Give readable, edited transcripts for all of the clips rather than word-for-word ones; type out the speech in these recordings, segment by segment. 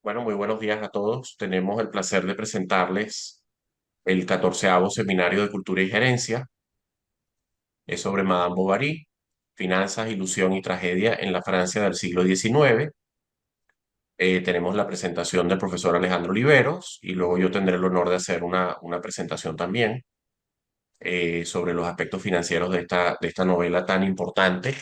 Bueno, muy buenos días a todos. Tenemos el placer de presentarles el 14º Seminario de Cultura y Gerencia. Es sobre Madame Bovary, Finanzas, Ilusión y Tragedia en la Francia del siglo XIX. Tenemos la presentación del profesor Alejandro Oliveros y luego yo tendré el honor de hacer una presentación también sobre los aspectos financieros de esta novela tan importante,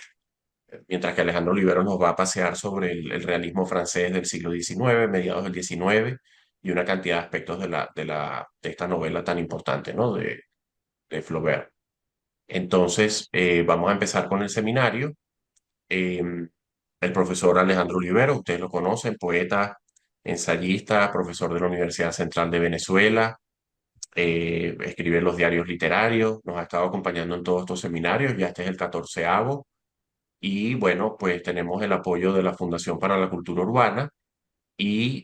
mientras que Alejandro Oliveros nos va a pasear sobre el realismo francés del siglo XIX, mediados del XIX, y una cantidad de aspectos de esta novela tan importante, ¿no? De Flaubert. Entonces, vamos a empezar con el seminario. Eh, el profesor Alejandro Oliveros, ustedes lo conocen, poeta, ensayista, profesor de la Universidad Central de Venezuela, escribe en los diarios literarios, nos ha estado acompañando en todos estos seminarios, ya este es el 14º. Y bueno, pues tenemos el apoyo de la Fundación para la Cultura Urbana y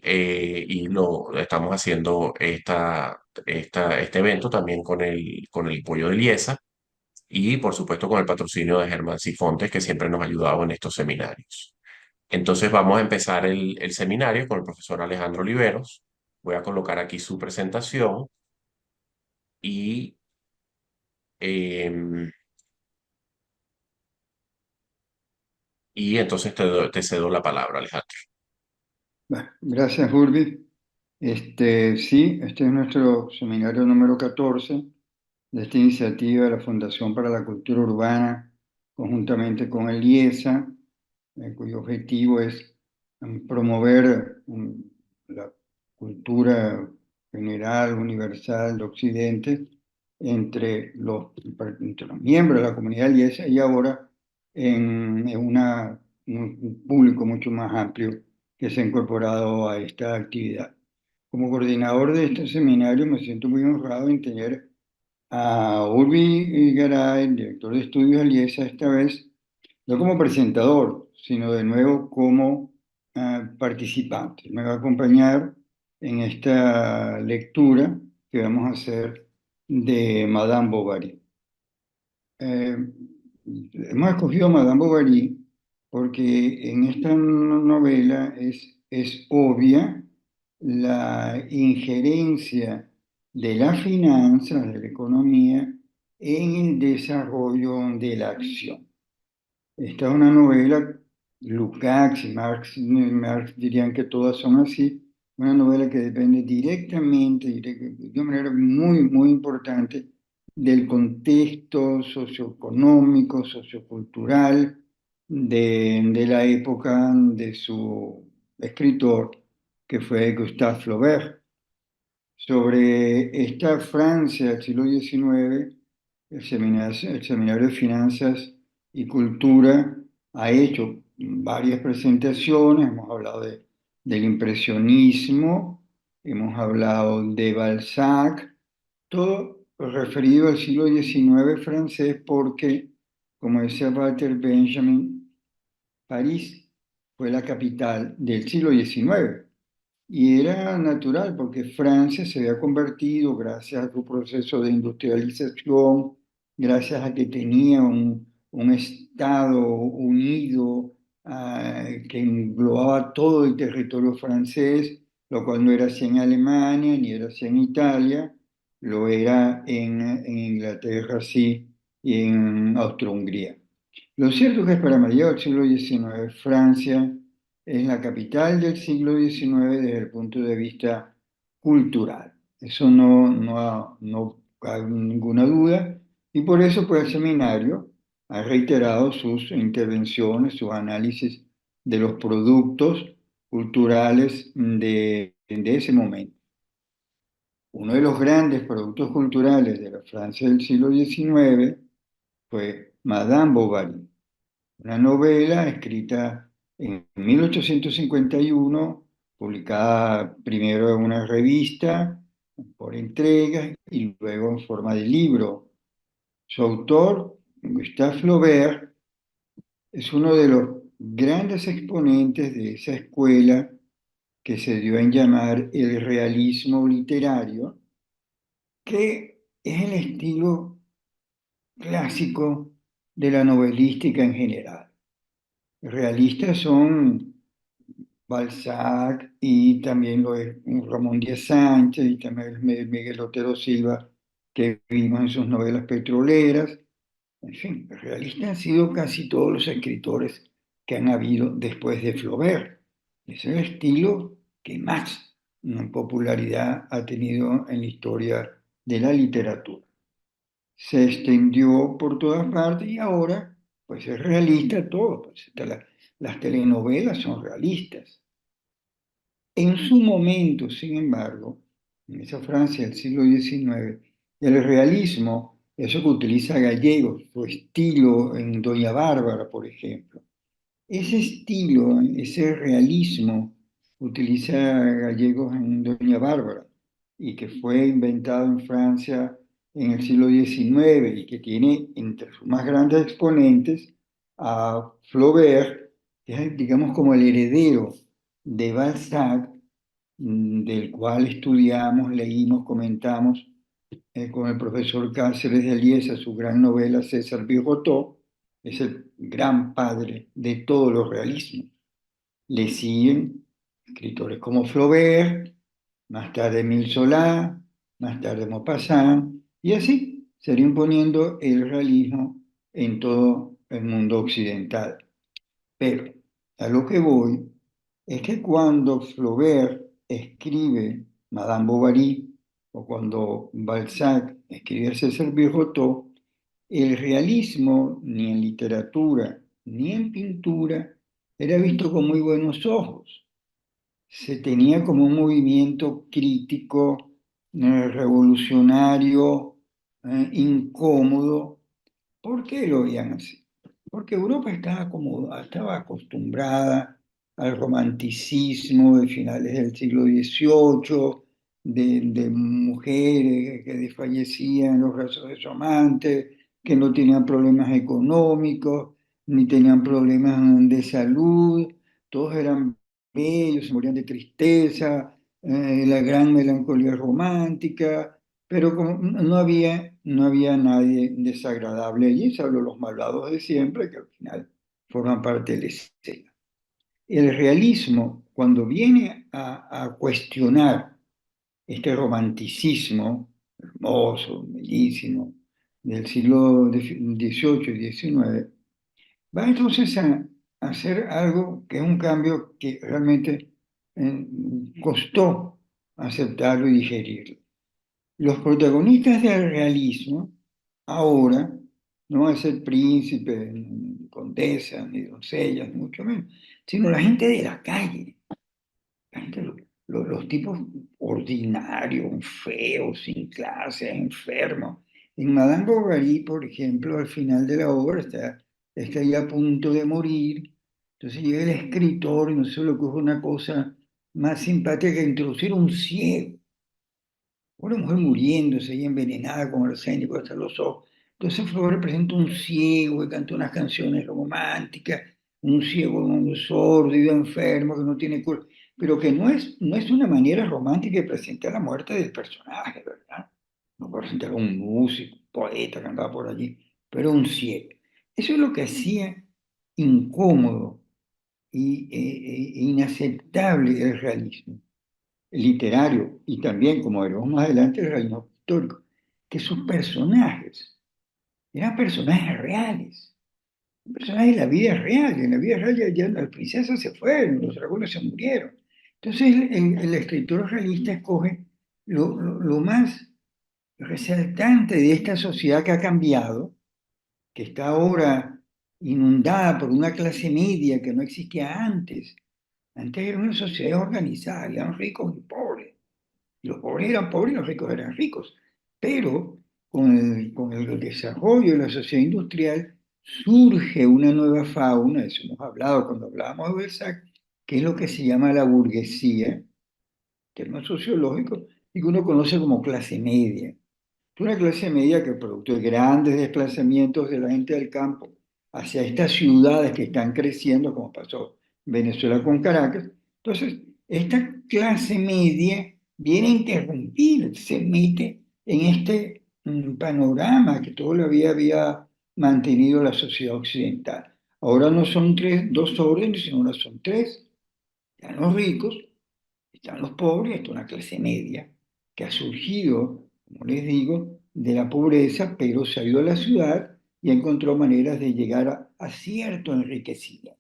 lo estamos haciendo este evento también con el apoyo de IESA y por supuesto con el patrocinio de Germán Sifontes, que siempre nos ha ayudado en estos seminarios. Entonces vamos a empezar el seminario con el profesor Alejandro Oliveros. Voy a colocar aquí su presentación y, em, y entonces te cedo la palabra, Alejandro. Bueno, gracias, Urbi. Sí, este es nuestro seminario número 14 de esta iniciativa de la Fundación para la Cultura Urbana, conjuntamente con el IESA, cuyo objetivo es promover la cultura general, universal de Occidente entre los miembros de la comunidad IESA y ahora un público mucho más amplio que se ha incorporado a esta actividad. Como coordinador de este seminario me siento muy honrado en tener a Urbi Garay, director de estudios Aliesa, esta vez no como presentador, sino de nuevo como participante. Me va a acompañar en esta lectura que vamos a hacer de Madame Bovary. Eh, Hemos escogido Madame Bovary porque en esta novela es obvia la injerencia de las finanzas, de la economía, en el desarrollo de la acción. Esta es una novela, Lukács y Marx dirían que todas son así, una novela que depende directamente, de una manera muy, muy importante, del contexto socioeconómico, sociocultural de la época de su escritor, que fue Gustave Flaubert. Sobre esta Francia del siglo XIX, el seminario de Finanzas y Cultura ha hecho varias presentaciones, hemos hablado del impresionismo, hemos hablado de Balzac, todo referido al siglo XIX francés porque, como decía Walter Benjamin, París fue la capital del siglo XIX. Y era natural porque Francia se había convertido, gracias a su proceso de industrialización, gracias a que tenía un Estado unido que englobaba todo el territorio francés, lo cual no era así en Alemania ni era así en Italia, lo era en Inglaterra sí y en Austria-Hungría. Lo cierto es que para mediados del siglo XIX, Francia es la capital del siglo XIX desde el punto de vista cultural. Eso no cabe ninguna duda. Y por eso, pues, el seminario ha reiterado sus intervenciones, sus análisis de los productos culturales de ese momento. Uno de los grandes productos culturales de la Francia del siglo XIX fue Madame Bovary, una novela escrita en 1851, publicada primero en una revista por entregas y luego en forma de libro. Su autor, Gustave Flaubert, es uno de los grandes exponentes de esa escuela que se dio en llamar el realismo literario, que es el estilo clásico de la novelística en general. Realistas son Balzac y también lo es Ramón Díaz Sánchez y también Miguel Otero Silva, que vimos en sus novelas petroleras. En fin, realistas han sido casi todos los escritores que han habido después de Flaubert. Es el estilo que más popularidad ha tenido en la historia de la literatura. Se extendió por todas partes y ahora pues es realista todo. Pues, las telenovelas son realistas. En su momento, sin embargo, en esa Francia del siglo XIX, el realismo, eso que utiliza Gallegos, su estilo en Doña Bárbara, por ejemplo, ese estilo, ese realismo, utiliza Gallegos en Doña Bárbara y que fue inventado en Francia en el siglo XIX y que tiene entre sus más grandes exponentes a Flaubert, que es, digamos, como el heredero de Balzac, del cual estudiamos, leímos, comentamos con el profesor Cáceres de Liesa su gran novela César Birotteau. Es el gran padre de todos los realismos. Le siguen escritores como Flaubert, más tarde Émile Zola, más tarde Maupassant, y así se iría imponiendo el realismo en todo el mundo occidental. Pero a lo que voy es que cuando Flaubert escribe Madame Bovary o cuando Balzac escribe César Birotteau, el realismo ni en literatura ni en pintura era visto con muy buenos ojos. Se tenía como un movimiento crítico, revolucionario, incómodo. ¿Por qué lo veían así? Porque Europa estaba acostumbrada al romanticismo de finales del siglo XVIII, de mujeres que desfallecían en los brazos de su amante, que no tenían problemas económicos, ni tenían problemas de salud, todos eran bellos, se morían de tristeza, la gran melancolía romántica, pero como no había nadie desagradable allí, salvo los malvados de siempre, que al final forman parte de la escena. El realismo, cuando viene a cuestionar este romanticismo hermoso, bellísimo, del siglo XVIII y XIX, va entonces a hacer algo que es un cambio que realmente eh, costó aceptarlo y digerirlo. Los protagonistas del realismo ahora no van a ser príncipes, ni condesas, ni doncellas, ni mucho menos, sino la gente de la calle, la gente, los tipos ordinarios, feos, sin clase, enfermos. En Madame Bovary, por ejemplo, al final de la obra está ya a punto de morir. Entonces llega el escritor y no sé lo que es una cosa más simpática que introducir un ciego, una mujer muriéndose y envenenada con arsénico hasta los ojos. Entonces Flor representa un ciego que canta unas canciones románticas, un ciego un sordo y enfermo que no tiene cura, pero que no es una manera romántica de presentar la muerte del personaje, ¿verdad? No presentar a un músico, un poeta que andaba por allí, pero un ciego. Eso es lo que hacía incómodo e inaceptable el realismo literario y también, como veremos más adelante, el realismo histórico, que sus personajes eran personajes reales, personajes de la vida real, y en la vida real ya las princesas se fueron, los dragones se murieron. Entonces el escritor realista escoge lo más resaltante de esta sociedad que ha cambiado, que está ahora inundada por una clase media que no existía antes. Antes era una sociedad organizada, eran ricos y pobres. Los pobres eran pobres y los ricos eran ricos. Pero con el desarrollo de la sociedad industrial surge una nueva fauna, eso hemos hablado cuando hablábamos de Balzac, que es lo que se llama la burguesía, termo sociológico, y que uno conoce como clase media. Es una clase media que producto de grandes desplazamientos de la gente del campo hacia estas ciudades que están creciendo, como pasó en Venezuela con Caracas. Entonces, esta clase media viene a interrumpir, se mete en este panorama que todavía había mantenido la sociedad occidental. Ahora no son dos órdenes, sino ahora son tres. Están los ricos, están los pobres, está una clase media que ha surgido, como les digo, de la pobreza, pero se ha ido a la ciudad y encontró maneras de llegar a cierto enriquecimiento.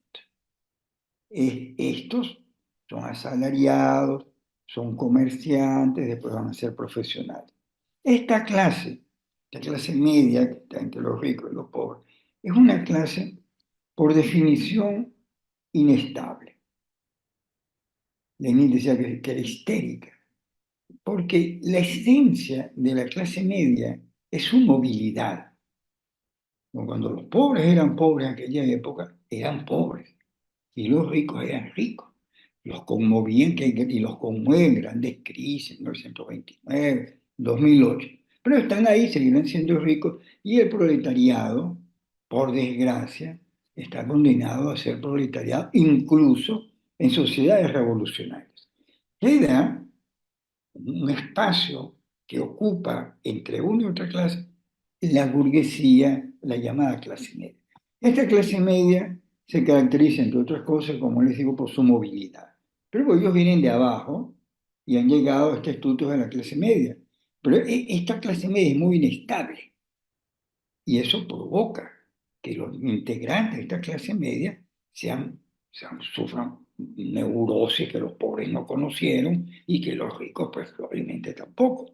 Estos son asalariados, son comerciantes, después van a ser profesionales. Esta clase, la clase media, que está entre los ricos y los pobres, es una clase, por definición, inestable. Lenin decía que era histérica, porque la esencia de la clase media es su movilidad. Cuando los pobres eran pobres en aquella época, eran pobres, y los ricos eran ricos. Los conmovían y los conmueven grandes crisis, 1929, 2008. Pero están ahí, seguirán siendo ricos, y el proletariado, por desgracia, está condenado a ser proletariado, incluso en sociedades revolucionarias. Queda un espacio que ocupa entre una y otra clase la burguesía, la llamada clase media. Esta clase media se caracteriza, entre otras cosas, como les digo, por su movilidad. Pero ellos vienen de abajo y han llegado a este estatuto de la clase media. Pero esta clase media es muy inestable y eso provoca que los integrantes de esta clase media sufran neurosis que los pobres no conocieron y que los ricos pues probablemente tampoco.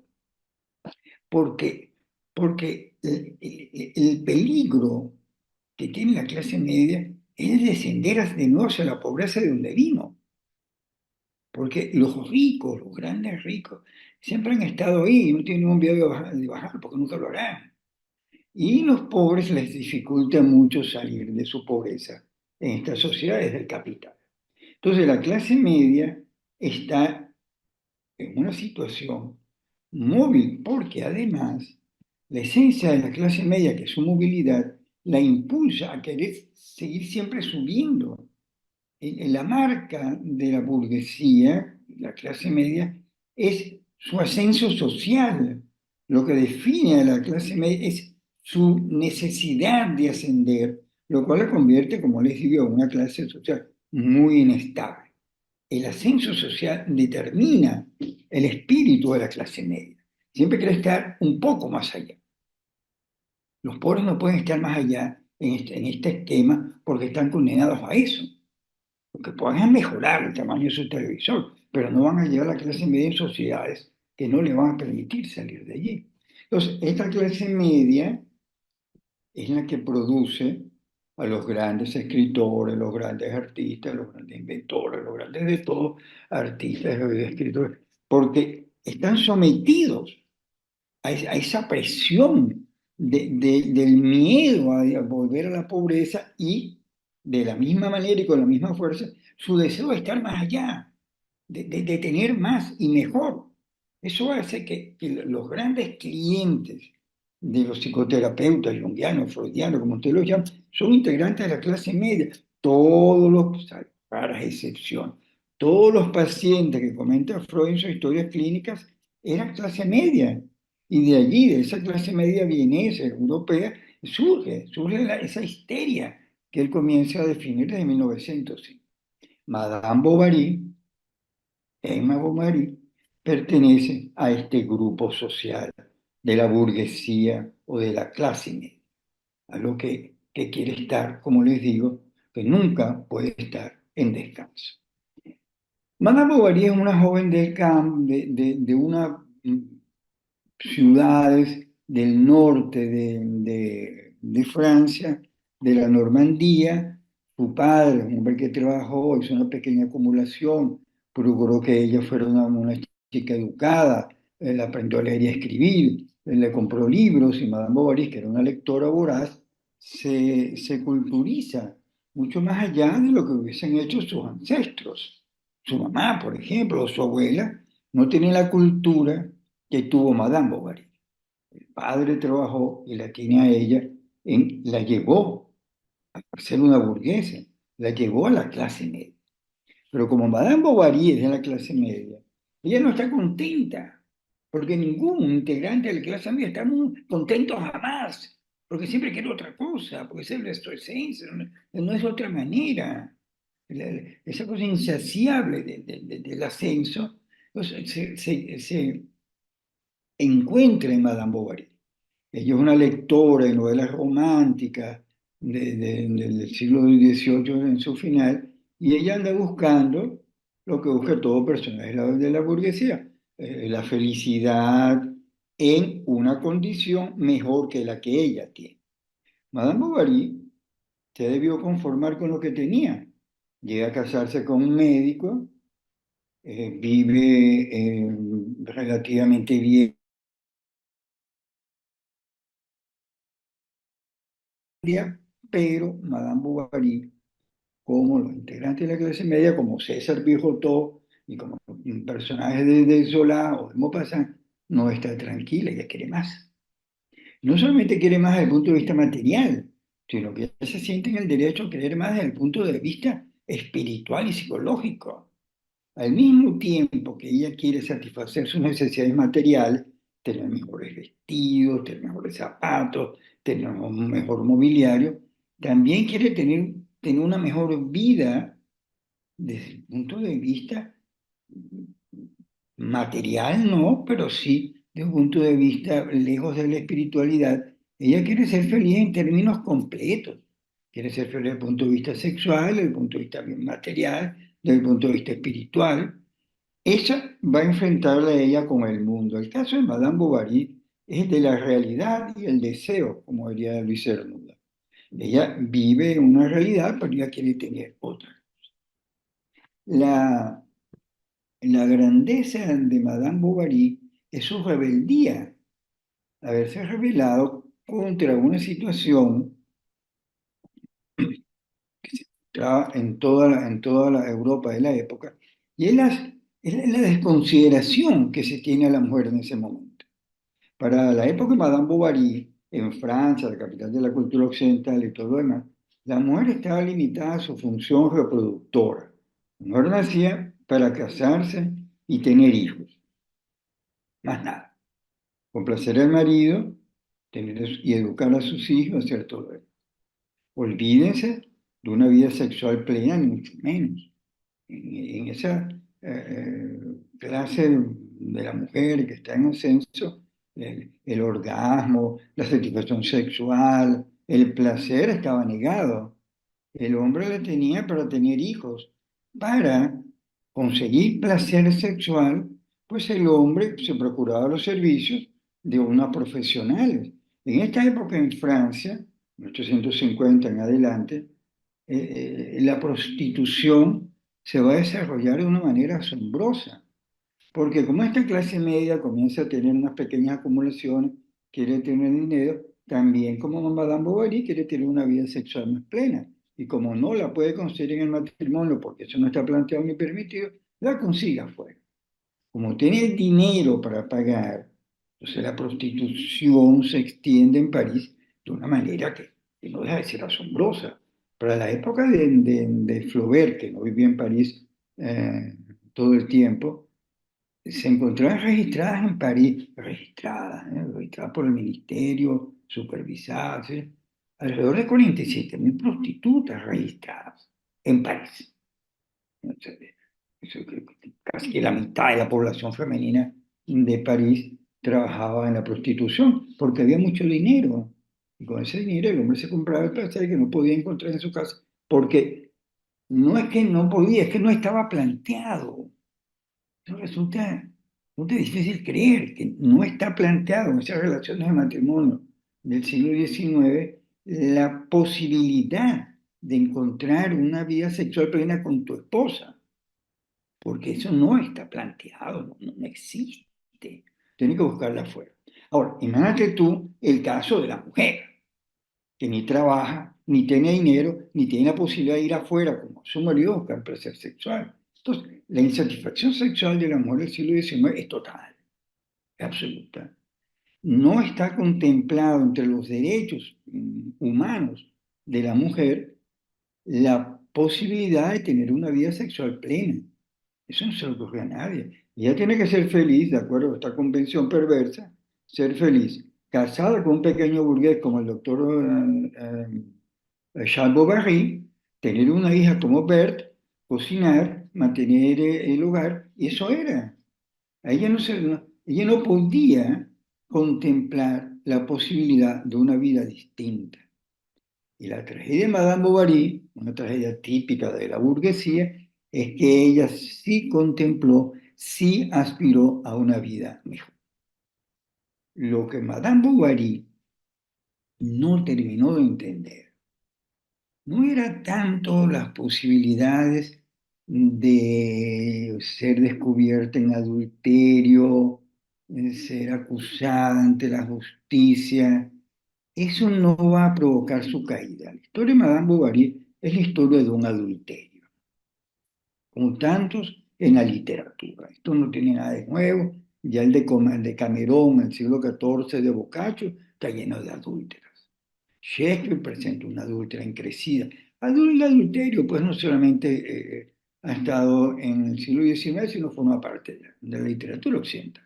¿Por qué? Porque el peligro que tiene la clase media es descender de nuevo hacia la pobreza de donde vino. Porque los ricos, los grandes ricos, siempre han estado ahí y no tienen ningún miedo de bajar porque nunca lo harán. Y los pobres les dificulta mucho salir de su pobreza en estas sociedades del capital. Entonces la clase media está en una situación móvil porque además la esencia de la clase media, que es su movilidad, la impulsa a querer seguir siempre subiendo. La marca de la burguesía, la clase media, es su ascenso social. Lo que define a la clase media es su necesidad de ascender, lo cual la convierte, como les digo, en una clase social muy inestable. El ascenso social determina el espíritu de la clase media. Siempre quiere estar un poco más allá. Los pobres no pueden estar más allá en este esquema porque están condenados a eso. Lo que puedan es mejorar el tamaño de su televisor, pero no van a llegar a la clase media en sociedades que no le van a permitir salir de allí. Entonces, esta clase media es la que produce a los grandes escritores, los grandes artistas, los grandes inventores, los grandes de todos, artistas, escritores, porque están sometidos a esa presión del miedo a volver a la pobreza y de la misma manera y con la misma fuerza, su deseo de estar más allá, de tener más y mejor. Eso hace que los grandes clientes de los psicoterapeutas junguianos, freudianos, como ustedes los llaman, son integrantes de la clase media. Todos los, raras excepción, todos los pacientes que comenta Freud en sus historias clínicas eran clase media. Y de allí, de esa clase media vienesa, europea, surge esa histeria que él comienza a definir desde 1905. Madame Bovary, Emma Bovary, pertenece a este grupo social de la burguesía o de la clase media, a lo que quiere estar, como les digo, que nunca puede estar en descanso. Madame Bovary es una joven del camp, de una ciudades del norte de Francia, de la Normandía. Su padre, un hombre que trabajó, hizo una pequeña acumulación, procuró que ella fuera una chica educada, él aprendió a leer y a escribir, él le compró libros y Madame Bovary, que era una lectora voraz, se culturiza mucho más allá de lo que hubiesen hecho sus ancestros. Su mamá, por ejemplo, o su abuela, no tienen la cultura que tuvo Madame Bovary. El padre trabajó y la tiene a ella, la llevó a ser una burguesa, la llevó a la clase media. Pero como Madame Bovary es de la clase media, ella no está contenta, porque ningún integrante de la clase media está muy contento jamás, porque siempre quiere otra cosa, porque esa es su esencia, no es otra manera. esa cosa insaciable del ascenso, pues, se encuentra en Madame Bovary. Ella es una lectora de novelas románticas del siglo XVIII en su final, y ella anda buscando lo que busca todo personaje de la burguesía, la felicidad en una condición mejor que la que ella tiene. Madame Bovary se debió conformar con lo que tenía. Llega a casarse con un médico, vive relativamente bien, pero Madame Bovary, como los integrantes de la clase media, como César Birotteau y como un personaje de Zola o de Maupassant, no está tranquila, ella quiere más. No solamente quiere más desde el punto de vista material, sino que ella se siente en el derecho a querer más desde el punto de vista espiritual y psicológico. Al mismo tiempo que ella quiere satisfacer sus necesidades materiales, tener mejores vestidos, tener mejores zapatos, tener un mejor mobiliario, también quiere tener una mejor vida desde el punto de vista material, no, pero sí desde un punto de vista lejos de la espiritualidad. Ella quiere ser feliz en términos completos. Quiere ser feliz desde el punto de vista sexual, desde el punto de vista material, desde el punto de vista espiritual. Ella va a enfrentarla a ella con el mundo. El caso de Madame Bovary es de la realidad y el deseo, como diría Luis Cernuda. Ella vive una realidad, pero ella quiere tener otra. La, la grandeza de Madame Bovary es su rebeldía, haberse rebelado contra una situación que se encontraba en toda la Europa de la época, y es la desconsideración que se tiene a la mujer en ese momento. Para la época de Madame Bovary, en Francia, la capital de la cultura occidental y todo lo demás, la mujer estaba limitada a su función reproductora. La mujer nacía para casarse y tener hijos, más nada. Complacer al marido y educar a sus hijos, hacer todo eso. Olvídense de una vida sexual plena, ni mucho menos. En esa clase de la mujer que está en ascenso, el orgasmo, la satisfacción sexual, el placer estaba negado. El hombre la tenía para tener hijos. Para conseguir placer sexual, pues el hombre se procuraba los servicios de una profesional. En esta época en Francia, 1850 en adelante, la prostitución se va a desarrollar de una manera asombrosa, porque como esta clase media comienza a tener unas pequeñas acumulaciones, quiere tener dinero, también como Madame Bovary quiere tener una vida sexual más plena. Y como no la puede conseguir en el matrimonio, porque eso no está planteado ni permitido, la consigue afuera. Como tiene dinero para pagar, entonces la prostitución se extiende en París de una manera que no deja de ser asombrosa. Para la época de Flaubert, que no vivía en París todo el tiempo, se encontraban registradas en París, registradas por el ministerio, supervisadas, ¿sí? Alrededor de 47.000 prostitutas registradas en París. Entonces, casi que la mitad de la población femenina de París trabajaba en la prostitución, porque había mucho dinero. Y con ese dinero el hombre se compraba el placer que no podía encontrar en su casa, porque no es que no podía, es que no estaba planteado. Eso resulta difícil creer que no está planteado en esas relaciones de matrimonio del siglo XIX la posibilidad de encontrar una vida sexual plena con tu esposa, porque eso no está planteado, no existe. Tienes que buscarla afuera. Ahora, imagínate tú el caso de la mujer, que ni trabaja, ni tiene dinero, ni tiene la posibilidad de ir afuera como su marido a buscar placer sexual. Entonces, la insatisfacción sexual de la mujer del siglo XIX es total, es absoluta. No está contemplado entre los derechos humanos de la mujer la posibilidad de tener una vida sexual plena. Eso no se le ocurre a nadie. Ella tiene que ser feliz, de acuerdo a esta convención perversa, ser feliz. Casada con un pequeño burgués como el doctor Charles Bovary, tener una hija como Berthe cocinar, mantener el hogar, y eso era. A ella ella no podía contemplar la posibilidad de una vida distinta. Y la tragedia de Madame Bovary, una tragedia típica de la burguesía, es que ella sí contempló, sí aspiró a una vida mejor. Lo que Madame Bovary no terminó de entender no era tanto las posibilidades de ser descubierta en adulterio, ser acusada ante la justicia. Eso no va a provocar su caída. La historia de Madame Bovary es la historia de un adulterio, como tantos en la literatura. Esto no tiene nada de nuevo. Ya el de Camerón, el siglo XIV, de Boccaccio, está lleno de adúlteras. Shakespeare presenta una adúltera encrecida. El adulterio, pues, no solamente ha estado en el siglo XIX, sino forma parte de la literatura occidental.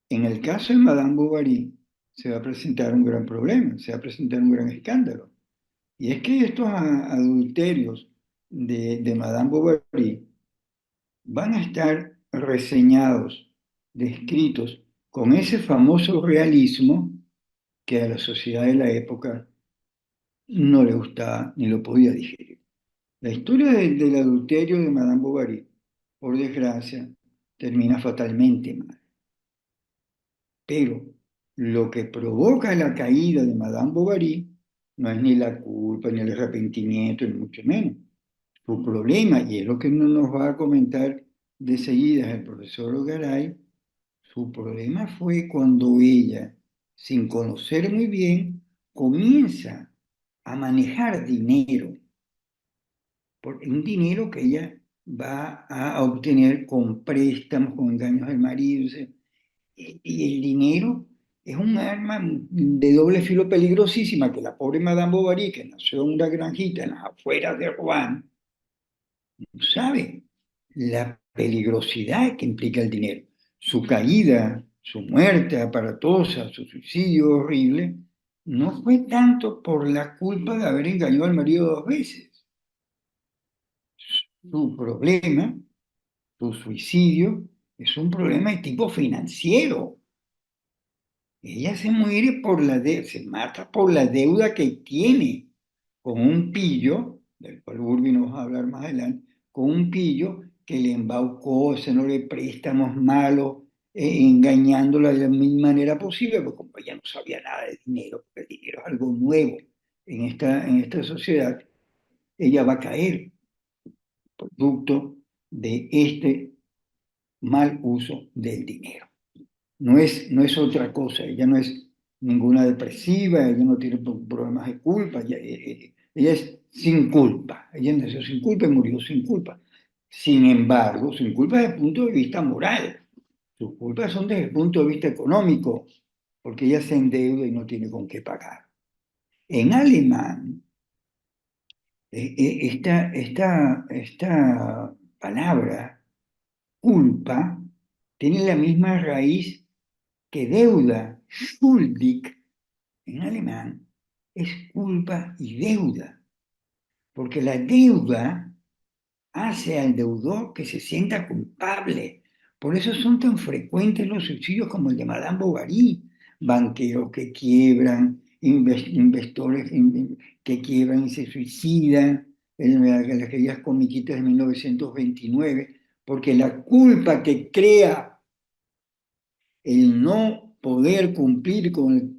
En el caso de Madame Bovary, se va a presentar un gran problema, se va a presentar un gran escándalo. Y es que estos adulterios de Madame Bovary van a estar reseñados, descritos, con ese famoso realismo que a la sociedad de la época no le gustaba ni lo podía digerir. La historia del adulterio de Madame Bovary, por desgracia, termina fatalmente mal. Pero lo que provoca la caída de Madame Bovary no es ni la culpa, ni el arrepentimiento, ni mucho menos. Su problema, y es lo que nos va a comentar de seguida el profesor Garay, su problema fue cuando ella, sin conocer muy bien, comienza a manejar dinero, un dinero que ella va a obtener con préstamos, con engaños del marido. Y el dinero es un arma de doble filo peligrosísima que la pobre Madame Bovary, que nació en una granjita en las afueras de Rouen, no sabe la peligrosidad que implica el dinero. Su caída, su muerte aparatosa, su suicidio horrible, no fue tanto por la culpa de haber engañado al marido dos veces. Su problema, su suicidio, es un problema de tipo financiero. Ella se muere se mata por la deuda que tiene con un pillo, del cual Urbi nos va a hablar más adelante, con un pillo que le embaucó, haciéndole préstamos malos, engañándola de la misma manera posible, porque como ella no sabía nada de dinero, porque el dinero es algo nuevo en esta sociedad, ella va a caer producto de este mal uso del dinero. No es otra cosa, ella no es ninguna depresiva, ella no tiene problemas de culpa, ella es sin culpa, ella nació sin culpa y murió sin culpa. Sin embargo, sin culpa desde el punto de vista moral, sus culpas son desde el punto de vista económico, porque ella se endeuda y no tiene con qué pagar. En alemán, esta palabra, culpa, tiene la misma raíz que deuda, schuldig, en alemán, es culpa y deuda, porque la deuda hace al deudor que se sienta culpable. Por eso son tan frecuentes los suicidios como el de Madame Bovary, banqueros que quiebran, inversores que quiebran y se suicidan, en aquellas comiquitas de 1929, porque la culpa que crea el no poder cumplir con el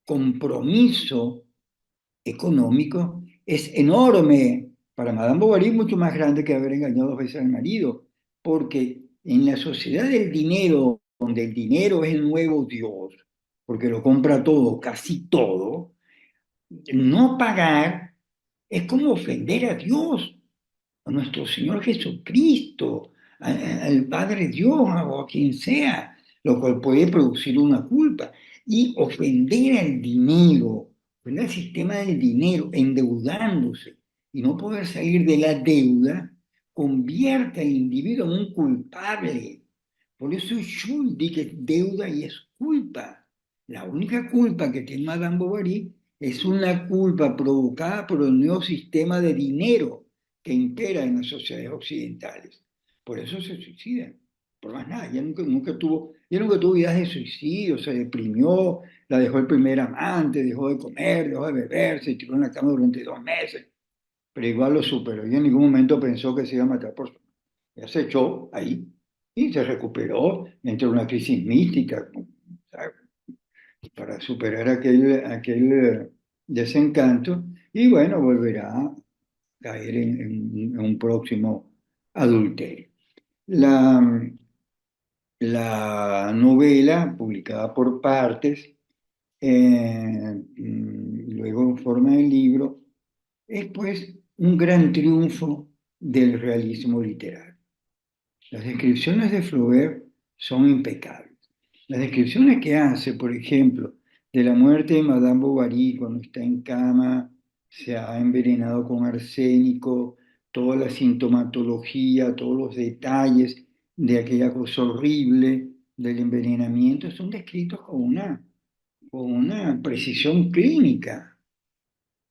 compromiso económico es enorme. Para Madame Bovary mucho más grande que haber engañado dos veces al marido, porque en la sociedad del dinero, donde el dinero es el nuevo Dios, porque lo compra todo, casi todo, no pagar es como ofender a Dios, a nuestro Señor Jesucristo, al Padre Dios o a quien sea, lo cual puede producir una culpa. Y ofender al dinero, ofender al sistema del dinero, endeudándose y no poder salir de la deuda, convierte al individuo en un culpable. Por eso es schuldig, que es deuda y es culpa. La única culpa que tiene Madame Bovary es una culpa provocada por el nuevo sistema de dinero que impera en las sociedades occidentales. Por eso se suicida, por más nada. Ella nunca tuvo ideas de suicidio, se deprimió, la dejó el primer amante, dejó de comer, dejó de beber, se tiró en la cama durante 2 meses, pero igual lo superó. Y en ningún momento pensó que se iba a matar por su... Ella se echó ahí y se recuperó, entró en una crisis mística, ¿sabes? Para superar aquel desencanto y bueno, volverá a caer en un próximo adulterio. La, la novela, publicada por partes, luego en forma de libro, es pues un gran triunfo del realismo literario. Las descripciones de Flaubert son impecables. Las descripciones que hace, por ejemplo, de la muerte de Madame Bovary cuando está en cama, se ha envenenado con arsénico, toda la sintomatología, todos los detalles de aquella cosa horrible del envenenamiento, son descritos con una precisión clínica,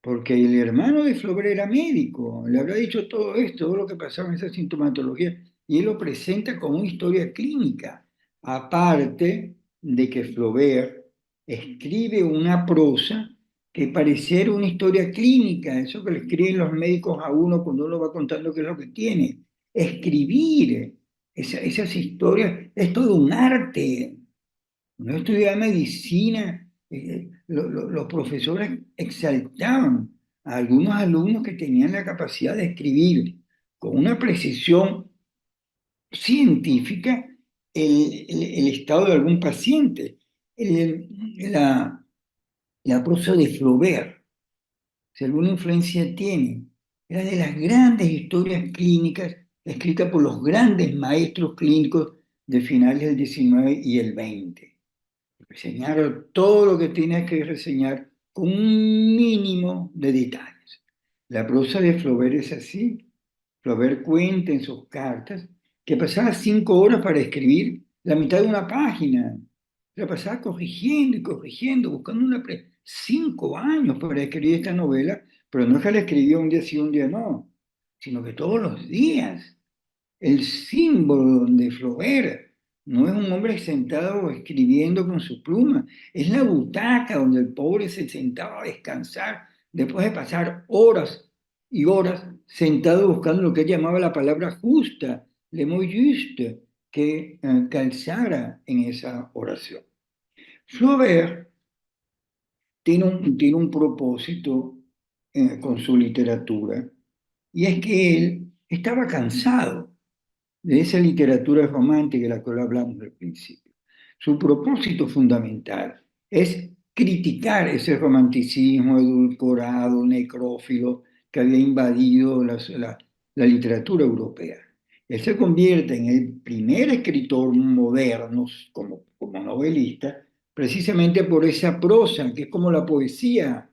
porque el hermano de Flaubert era médico, le habrá dicho todo esto, todo lo que pasaba en esa sintomatología, y él lo presenta como una historia clínica, aparte de que Flaubert escribe una prosa que pareciera una historia clínica, eso que le escriben los médicos a uno cuando uno va contando qué es lo que tiene. Escribir esas historias es todo un arte. Cuando yo estudiaba medicina, los profesores exaltaban a algunos alumnos que tenían la capacidad de escribir con una precisión científica el estado de algún paciente. El- la, la prosa de Flaubert, si alguna influencia tiene, era de las grandes historias clínicas escritas por los grandes maestros clínicos de finales del 19 y el 20. Reseñar todo lo que tienes que reseñar con un mínimo de detalles. La prosa de Flaubert es así. Flaubert cuenta en sus cartas que pasaba 5 horas para escribir la mitad de una página. La pasaba corrigiendo y corrigiendo, buscando 5 años para escribir esta novela, pero no es que la escribió un día sí, un día no, sino que todos los días. El símbolo de Flaubert no es un hombre sentado escribiendo con su pluma, es la butaca donde el pobre se sentaba a descansar después de pasar horas y horas sentado buscando lo que él llamaba la palabra justa, le mot juste, que calzara en esa oración. Flaubert tiene un propósito con su literatura, y es que él estaba cansado de esa literatura romántica de la cual hablamos al principio. Su propósito fundamental es criticar ese romanticismo edulcorado, necrófilo, que había invadido la literatura europea. Él se convierte en el primer escritor moderno como novelista, precisamente por esa prosa, que es como la poesía.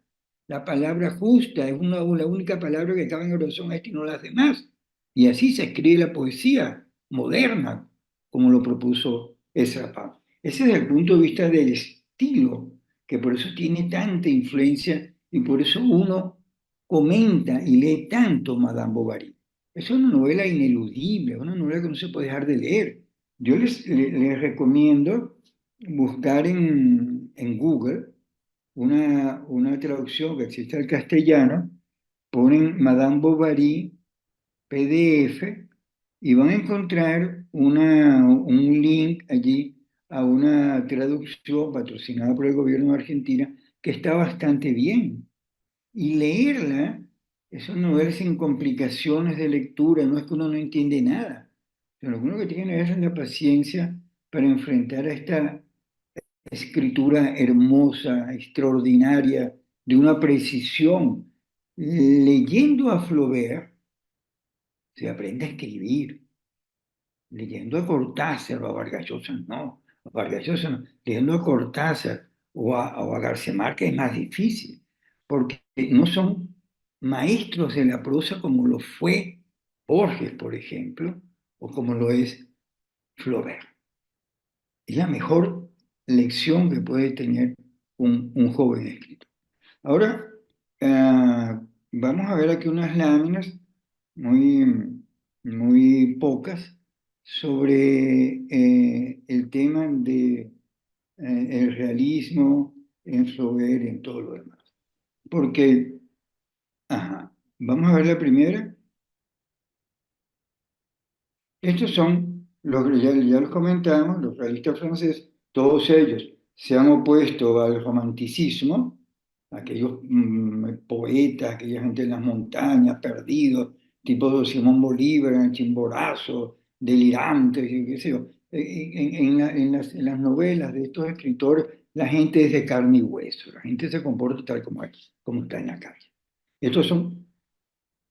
La palabra justa es la única palabra que cabe en oración a este y no las demás. Y así se escribe la poesía moderna, como lo propuso Ezra. Ese es el punto de vista del estilo, que por eso tiene tanta influencia y por eso uno comenta y lee tanto Madame Bovary. Es una novela ineludible, una novela que no se puede dejar de leer. Yo les recomiendo buscar en Google una traducción que existe al castellano, ponen Madame Bovary PDF y van a encontrar un link allí a una traducción patrocinada por el gobierno de Argentina que está bastante bien. Y leerla es una novela sin complicaciones de lectura, no es que uno no entiende nada. Pero lo único que tiene es la paciencia para enfrentar a esta escritura hermosa, extraordinaria, de una precisión. Leyendo a Flaubert, se aprende a escribir. Leyendo a Cortázar o a Vargas Llosa, no. A Vargas Llosa no. Leyendo a Cortázar o a García Márquez es más difícil, porque no son maestros de la prosa como lo fue Borges, por ejemplo, o como lo es Flaubert. Es la mejor lección que puede tener un joven escritor. Ahora, vamos a ver aquí unas láminas muy, muy pocas sobre el tema de el realismo en Flaubert y en todo lo demás. Porque, ajá, vamos a ver la primera. Estos son, ya los comentamos, los realistas franceses, todos ellos se han opuesto al romanticismo, aquellos poetas, aquella gente en las montañas, perdidos, tipo Simón Bolívar, en el Chimborazo, delirantes, y qué sé yo. En las novelas de estos escritores, la gente es de carne y hueso, la gente se comporta tal como es, como está en la calle. Estos son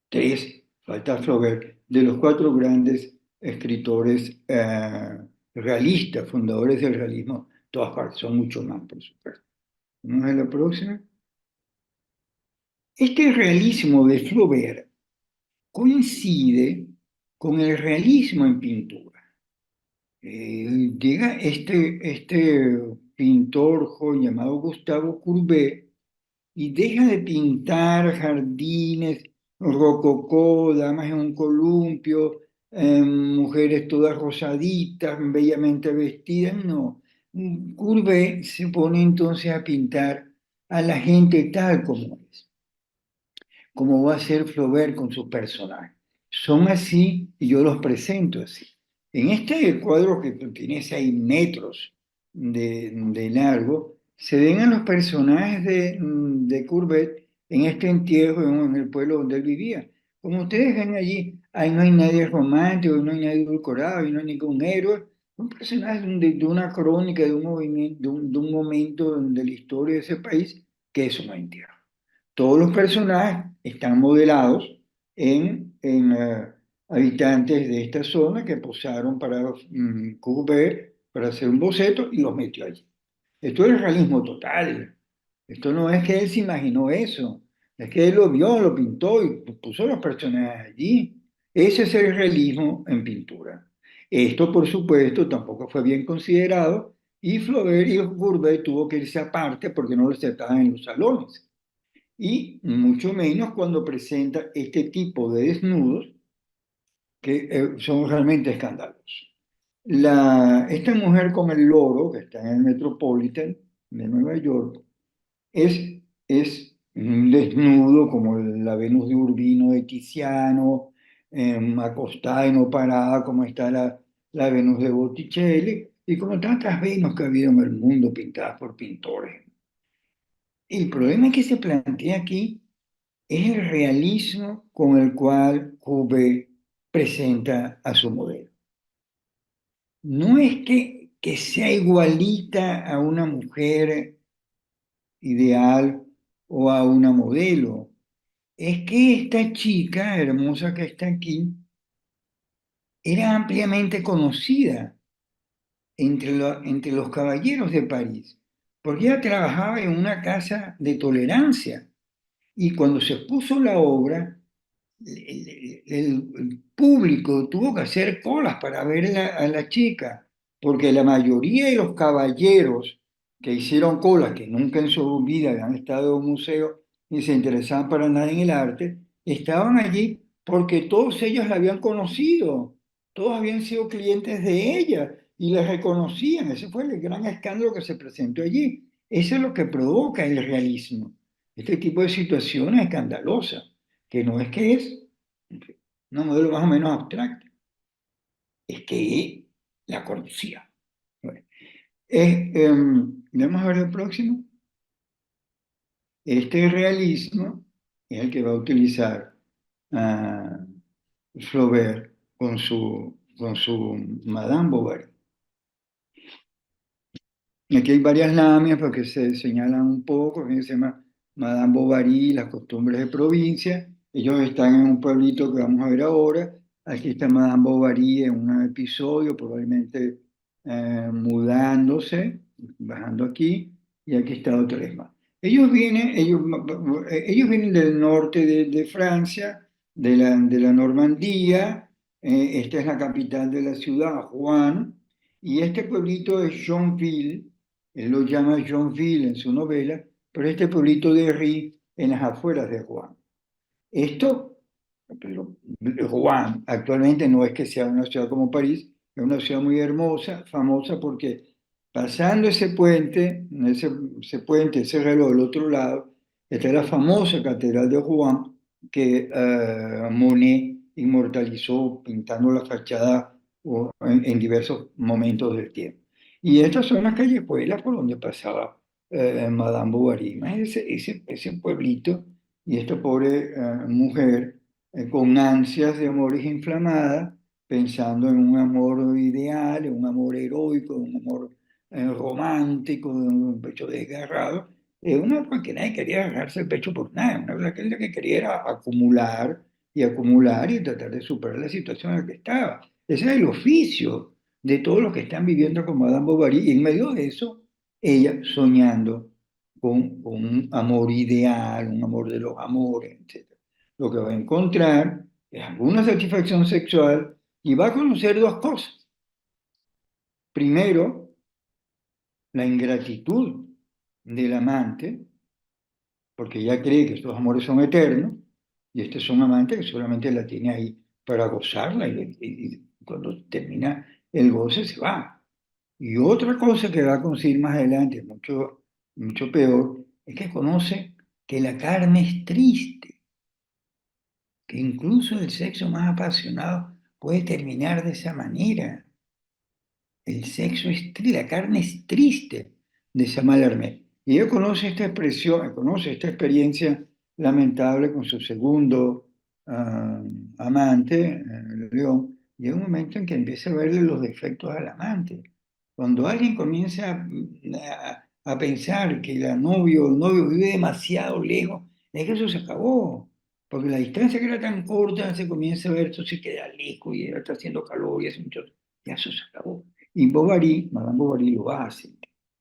tres, falta Flaubert, de los cuatro grandes escritores realistas, fundadores del realismo, todas partes, son mucho más, por supuesto. Vamos a la próxima. Este realismo de Flaubert coincide con el realismo en pintura. Llega este pintor joven llamado Gustavo Courbet y deja de pintar jardines rococó, damas en un columpio, mujeres todas rosaditas, bellamente vestidas, no. Courbet se pone entonces a pintar a la gente tal como es, como va a ser Flaubert con sus personajes. Son así y yo los presento así. En este cuadro que tiene 6 metros de largo, se ven a los personajes de Courbet en este entierro en el pueblo donde él vivía. Como ustedes ven allí, ahí no hay nadie romántico, no hay nadie edulcorado, ahí no hay ningún héroe. Un personaje de una crónica, de un movimiento, de un momento de la historia de ese país, que es un entierro. Todos los personajes están modelados en habitantes de esta zona que posaron para Courbet para hacer un boceto y los metió allí. Esto es realismo total. Esto no es que él se imaginó eso, es que él lo vio, lo pintó y puso los personajes allí. Ese es el realismo en pintura. Esto, por supuesto, tampoco fue bien considerado y Flaubert y Courbet tuvo que irse aparte porque no lo aceptaban en los salones y mucho menos cuando presenta este tipo de desnudos que son realmente escandalosos. Esta mujer con el loro, que está en el Metropolitan de Nueva York, es un desnudo como la Venus de Urbino de Tiziano, acostada y no parada como está la Venus de Botticelli, y como tantas Venus que ha habido en el mundo pintadas por pintores. El problema que se plantea aquí es el realismo con el cual Courbet presenta a su modelo. No es que sea igualita a una mujer ideal o a una modelo, es que esta chica hermosa que está aquí era ampliamente conocida entre los caballeros de París, porque ella trabajaba en una casa de tolerancia y cuando se puso la obra, el público tuvo que hacer colas para ver a la chica, porque la mayoría de los caballeros que hicieron colas, que nunca en su vida habían estado en un museo ni se interesaban para nada en el arte, estaban allí porque todos ellos la habían conocido, todos habían sido clientes de ella y la reconocían. Ese fue el gran escándalo que se presentó allí. Eso es lo que provoca el realismo, este tipo de situaciones escandalosas que no es que es una modelo más o menos abstracta, es que es la conocía. Bueno, vamos a ver el próximo. Este realismo es el que va a utilizar Flaubert con su Madame Bovary. Aquí hay varias láminas porque se señalan un poco, que se llama Madame Bovary, las costumbres de provincia. Ellos están en un pueblito que vamos a ver ahora. Aquí está Madame Bovary en un episodio, probablemente mudándose, bajando aquí, y aquí está otra vez más. Ellos vienen del norte de Francia, de la Normandía. Esta es la capital de la ciudad, Rouen, y este pueblito es Joinville. Él lo llama Joinville en su novela, pero este pueblito de Ri en las afueras de Rouen. Esto Pero Rouen actualmente no es que sea una ciudad como París, es una ciudad muy hermosa, famosa porque pasando ese puente, ese reloj del otro lado, está la famosa Catedral de Rouen que Monet inmortalizó pintando la fachada en diversos momentos del tiempo. Y estas son las callejuelas por donde pasaba Madame Bovary. Imagínense ese pueblito y esta pobre mujer con ansias de amores inflamadas, pensando en un amor ideal, en un amor heroico, en un amor romántico, en un pecho desgarrado. Una porque nadie quería agarrarse el pecho por nada, una que quería era acumular y acumular y tratar de superar la situación en la que estaba. Ese es el oficio de todos los que están viviendo con Madame Bovary y en medio de eso, ella soñando con un amor ideal, un amor de los amores, etc. Lo que va a encontrar es alguna satisfacción sexual y va a conocer dos cosas. Primero, la ingratitud del amante, porque ella cree que estos amores son eternos, y este es un amante que solamente la tiene ahí para gozarla, y cuando termina el goce se va. Y otra cosa que va a conseguir más adelante, mucho peor, es que conoce que la carne es triste, que incluso el sexo más apasionado puede terminar de esa manera. El sexo es triste, la carne es triste de Samal Hermé. Y él conoce esta expresión, conoce esta experiencia lamentable con su segundo ah, amante, León, y hay un momento en que empieza a verle los defectos al amante. Cuando alguien comienza a pensar que la novio o el novio vive demasiado lejos, es que eso se acabó. Porque la distancia que era tan corta se comienza a ver, esto se queda lejos y ahora está haciendo calor y hace mucho. Ya eso se acabó. Y Bovary, Madame Bovary lo hace,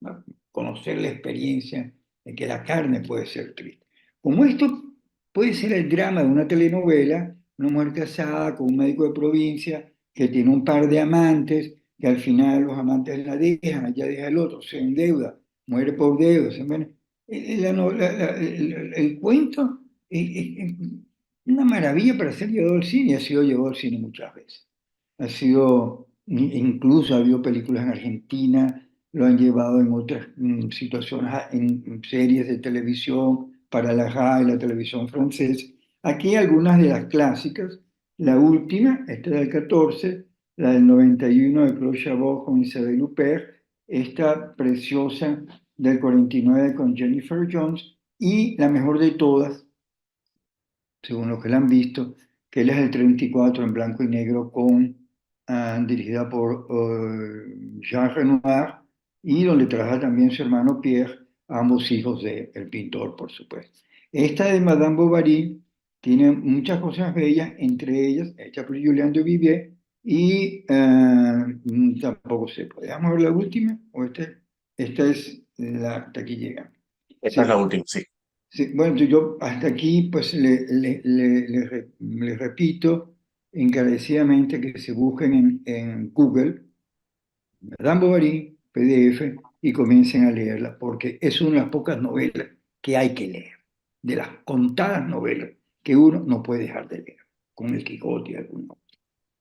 va a conocer la experiencia de que la carne puede ser triste. Como esto puede ser el drama de una telenovela, una mujer casada con un médico de provincia que tiene un par de amantes, que al final los amantes la dejan, ella deja el otro, se endeuda, muere por deuda. El cuento es una maravilla para ser llevado al cine y ha sido llevado al cine muchas veces. Ha sido, incluso ha habido películas en Argentina, lo han llevado en otras situaciones, en series de televisión para la RAI, la televisión francesa. Aquí algunas de las clásicas, la última, esta del 14, la del 91 de Claude Chabrol con Isabelle Huppert, esta preciosa del 49 con Jennifer Jones, y la mejor de todas, según lo que la han visto, que él es el 34 en blanco y negro dirigida por Jean Renoir y donde trabaja también su hermano Pierre, ambos hijos del pintor, por supuesto. Esta de Madame Bovary tiene muchas cosas bellas, entre ellas, hecha por Julien Duvivier, y tampoco sé, ¿podríamos ver la última? ¿O esta es la hasta aquí llega? Esta es la Sí. última, sí. Sí, bueno, yo hasta aquí pues le repito encarecidamente que se busquen en Google Madame Bovary, PDF, y comiencen a leerla, porque es una de las pocas novelas que hay que leer, de las contadas novelas que uno no puede dejar de leer, con el Quijote y alguno.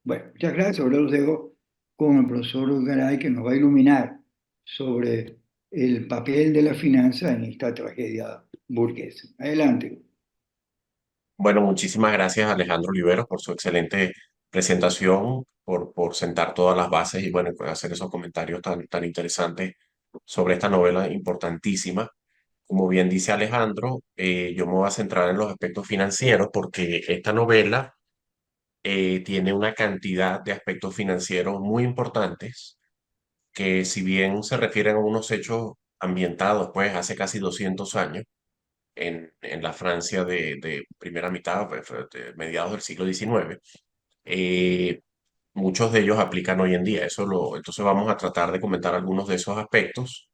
Bueno, muchas gracias. Ahora los dejo con el profesor Garay que nos va a iluminar sobre el papel de la finanza en esta tragedia burguesa. Adelante. Bueno, muchísimas gracias Alejandro Oliveros por su excelente presentación, por sentar todas las bases y bueno, por hacer esos comentarios tan interesantes sobre esta novela importantísima. Como bien dice Alejandro, yo me voy a centrar en los aspectos financieros porque esta novela tiene una cantidad de aspectos financieros muy importantes que si bien se refieren a unos hechos ambientados pues hace casi 200 años, en la Francia de primera mitad, pues, de mediados del siglo XIX. eh, Muchos de ellos aplican hoy en día. Entonces vamos a tratar de comentar algunos de esos aspectos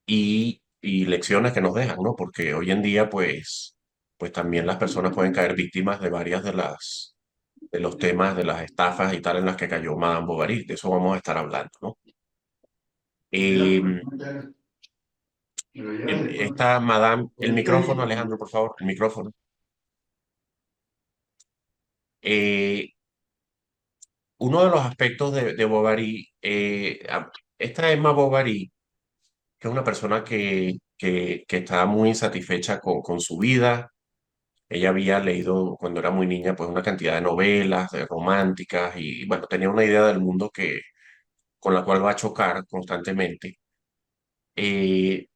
y lecciones que nos dejan, ¿no? Porque hoy en día, pues también las personas pueden caer víctimas de varias de los temas de las estafas y tal en las que cayó Madame Bovary. De eso vamos a estar hablando, ¿no? Eh, Esta Madame, el micrófono, Alejandro, por favor, el micrófono. Eh, Uno de los aspectos de Bovary, esta Emma Bovary, que es una persona que está muy insatisfecha con su vida. Ella había leído cuando era muy niña pues una cantidad de novelas, de románticas y bueno, tenía una idea del mundo con la cual va a chocar constantemente. Eh,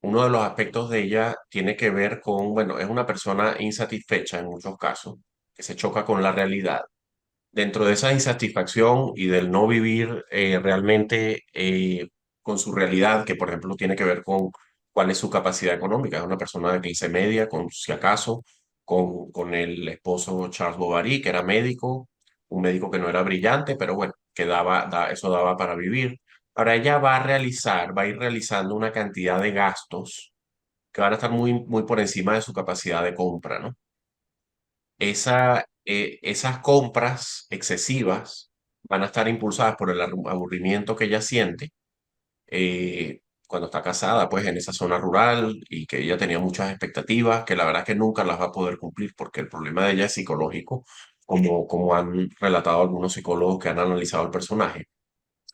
Uno de los aspectos de ella tiene que ver con, bueno, es una persona insatisfecha en muchos casos, que se choca con la realidad. Dentro de esa insatisfacción y del no vivir realmente con su realidad, que por ejemplo tiene que ver con cuál es su capacidad económica, es una persona de clase media, con si acaso, con el esposo Charles Bovary, que era médico, un médico que no era brillante, pero bueno, que eso daba para vivir. Ahora ella va a ir realizando una cantidad de gastos que van a estar muy por encima de su capacidad de compra, ¿no? Esas compras excesivas van a estar impulsadas por el aburrimiento que ella siente cuando está casada, pues en esa zona rural y que ella tenía muchas expectativas, que la verdad es que nunca las va a poder cumplir porque el problema de ella es psicológico, como han relatado algunos psicólogos que han analizado el personaje.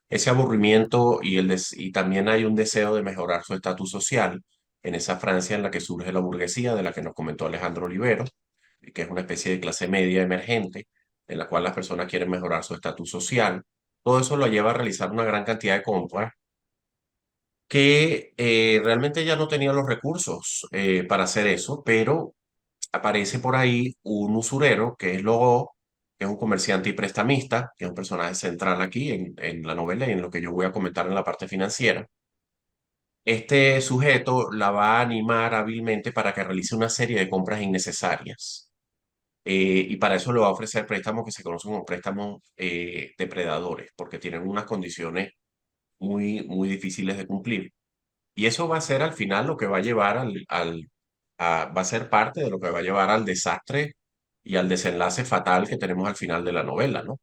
Ese aburrimiento y también hay un deseo de mejorar su estatus social en esa Francia en la que surge la burguesía, de la que nos comentó Alejandro Olivero, que es una especie de clase media emergente, en la cual las personas quieren mejorar su estatus social. Todo eso lo lleva a realizar una gran cantidad de compras que realmente ya no tenía los recursos para hacer eso, pero aparece por ahí un usurero que es Logo, que es un comerciante y prestamista, que es un personaje central aquí en la novela y en lo que yo voy a comentar en la parte financiera. Este sujeto la va a animar hábilmente para que realice una serie de compras innecesarias. Y para eso le va a ofrecer préstamos que se conocen como préstamos depredadores, porque tienen unas condiciones muy difíciles de cumplir. Y eso va a ser al final lo que va a llevar va a ser parte de lo que va a llevar al desastre y al desenlace fatal que tenemos al final de la novela, ¿no?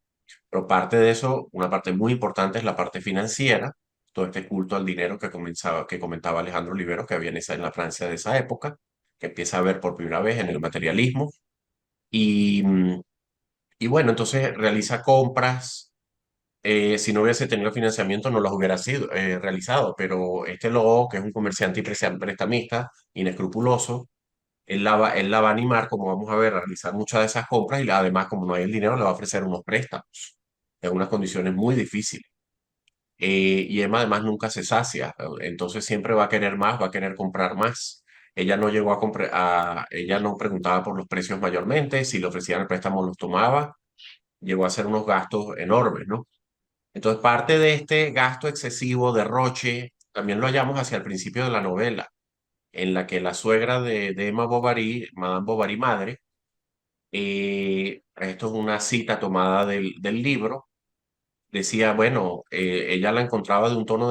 Pero parte de eso, una parte muy importante es la parte financiera, todo este culto al dinero que comentaba Alejandro Olivero, que había en la Francia de esa época, que empieza a ver por primera vez en el materialismo. Y, y bueno, entonces realiza compras. Si no hubiese tenido financiamiento, no las hubiera sido realizado, pero este Lobo, que es un comerciante y prestamista inescrupuloso, él la va a animar, como vamos a ver, a realizar muchas de esas compras y además, como no hay el dinero, le va a ofrecer unos préstamos en unas condiciones muy difíciles. Y Emma además nunca se sacia, entonces siempre va a querer más, va a querer comprar más. Ella no llegó a comprar, ella no preguntaba por los precios mayormente, si le ofrecían el préstamo los tomaba, llegó a hacer unos gastos enormes, ¿no? Entonces, parte de este gasto excesivo, derroche, también lo hallamos hacia el principio de la novela, en la que la suegra de Emma Bovary, Madame Bovary madre, esto es una cita tomada del libro, decía, bueno, ella la encontraba de un tono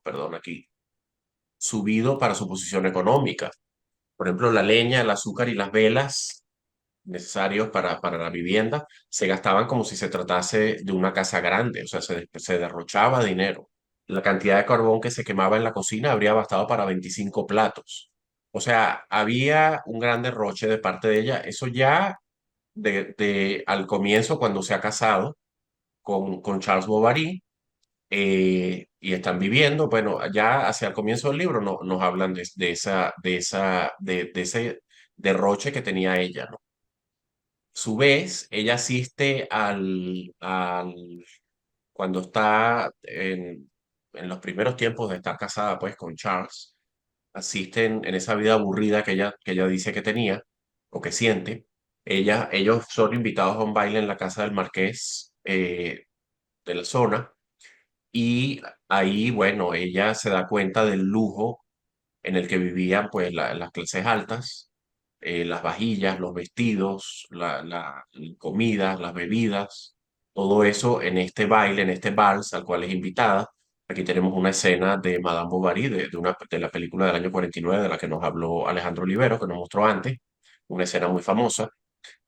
perdón, aquí, subido para su posición económica. Por ejemplo, la leña, el azúcar y las velas necesarios para la vivienda se gastaban como si se tratase de una casa grande, o sea, se derrochaba dinero. La cantidad de carbón que se quemaba en la cocina habría bastado para 25 platos. O sea, había un gran derroche de parte de ella. Eso ya al comienzo, cuando se ha casado con Charles Bovary, y están viviendo, bueno, ya hacia el comienzo del libro nos hablan de ese derroche que tenía ella, ¿no? Su vez, ella asiste cuando está en los primeros tiempos de estar casada pues con Charles, asiste en esa vida aburrida que ella dice que tenía o que siente. Ellos son invitados a un baile en la casa del marqués de la zona y ahí, bueno, ella se da cuenta del lujo en el que vivían pues las clases altas, las vajillas, los vestidos, la comida, las bebidas, todo eso en este baile, en este vals al cual es invitada. Aquí tenemos una escena de Madame Bovary, de la película del año 49 de la que nos habló Alejandro Olivero, que nos mostró antes, una escena muy famosa.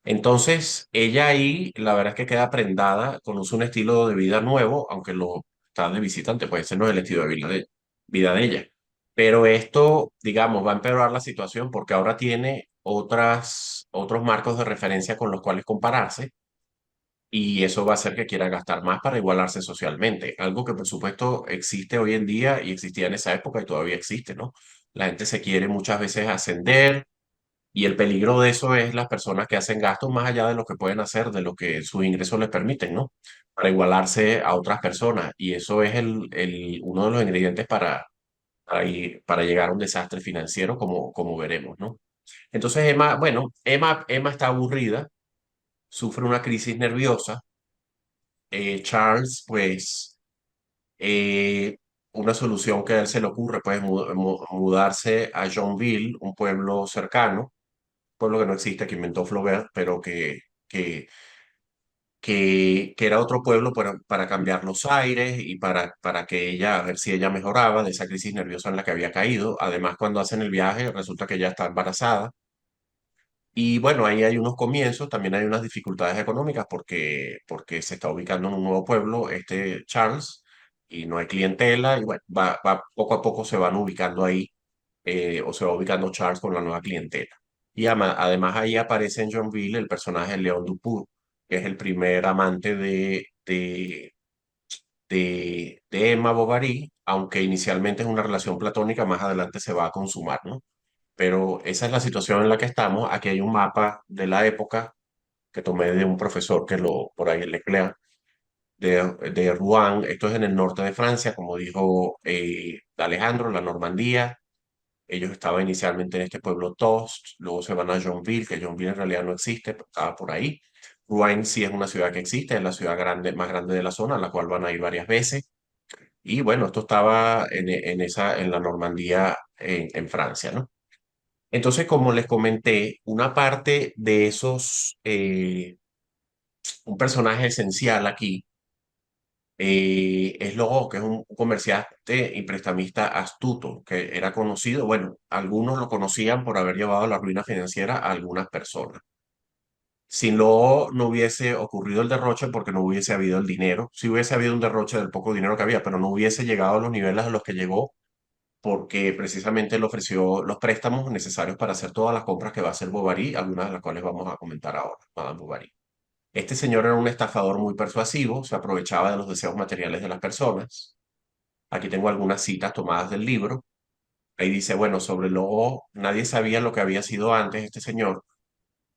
Entonces, ella ahí, la verdad es que queda prendada, conoce un estilo de vida nuevo, aunque lo está de visitante, pues ese no es el estilo de vida de ella. Pero esto, digamos, va a empeorar la situación porque ahora tiene otros marcos de referencia con los cuales compararse y eso va a hacer que quiera gastar más para igualarse socialmente. Algo que por supuesto existe hoy en día y existía en esa época y todavía existe, ¿no? La gente se quiere muchas veces ascender y el peligro de eso es las personas que hacen gastos más allá de lo que pueden hacer, de lo que sus ingresos les permiten, ¿no? Para igualarse a otras personas. Y eso es uno de los ingredientes para llegar a un desastre financiero, como veremos, ¿no? Entonces Emma, bueno, Emma está aburrida, sufre una crisis nerviosa. Charles, pues, eh, una solución que a él se le ocurre, pues, mudarse a Joinville, un pueblo cercano, pueblo que no existe, que inventó Flaubert, pero que era otro pueblo para cambiar los aires y para que ella, a ver si ella mejoraba de esa crisis nerviosa en la que había caído. Además, cuando hacen el viaje, resulta que ella está embarazada. Y bueno, ahí hay unos comienzos, también hay unas dificultades económicas porque se está ubicando en un nuevo pueblo, este Charles, y no hay clientela, y bueno, poco a poco se van ubicando ahí, o se va ubicando Charles con la nueva clientela. Y además ahí aparece en Johnville el personaje de León Dufour, que es el primer amante de Emma Bovary, aunque inicialmente es una relación platónica, más adelante se va a consumar, ¿no? Pero esa es la situación en la que estamos. Aquí hay un mapa de la época que tomé de un profesor que por ahí le crea, de Rouen. Esto es en el norte de Francia, como dijo Alejandro, la Normandía. Ellos estaban inicialmente en este pueblo Tost, luego se van a Joinville, que Joinville en realidad no existe, pero estaba por ahí. Rouen sí es una ciudad que existe, es la ciudad más grande de la zona, a la cual van a ir varias veces. Y bueno, esto estaba en la Normandía, en Francia, ¿no? Entonces, como les comenté, una parte de un personaje esencial aquí, es Logo, que es un comerciante y prestamista astuto, que era conocido, bueno, algunos lo conocían por haber llevado a la ruina financiera a algunas personas. Sin Logo no hubiese ocurrido el derroche porque no hubiese habido el dinero. Sí hubiese habido un derroche del poco dinero que había, pero no hubiese llegado a los niveles a los que llegó porque precisamente le ofreció los préstamos necesarios para hacer todas las compras que va a hacer Bovary, algunas de las cuales vamos a comentar ahora, Madame Bovary. Este señor era un estafador muy persuasivo, se aprovechaba de los deseos materiales de las personas. Aquí tengo algunas citas tomadas del libro. Ahí dice, bueno, sobre Logo, nadie sabía lo que había sido antes este señor.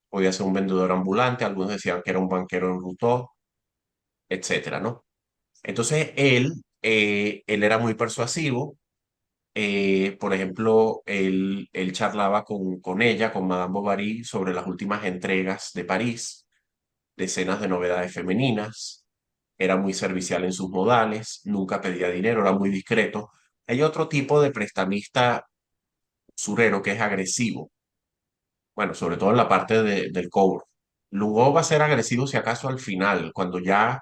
Podía ser un vendedor ambulante, algunos decían que era un banquero en Routot, etcétera, ¿no? Entonces él era muy persuasivo. Por ejemplo, él charlaba con ella, con Madame Bovary, sobre las últimas entregas de París, decenas de novedades femeninas. Era muy servicial en sus modales, nunca pedía dinero, era muy discreto. Hay otro tipo de prestamista usurero que es agresivo, bueno, sobre todo en la parte del cobro. Luego va a ser agresivo si acaso al final, cuando ya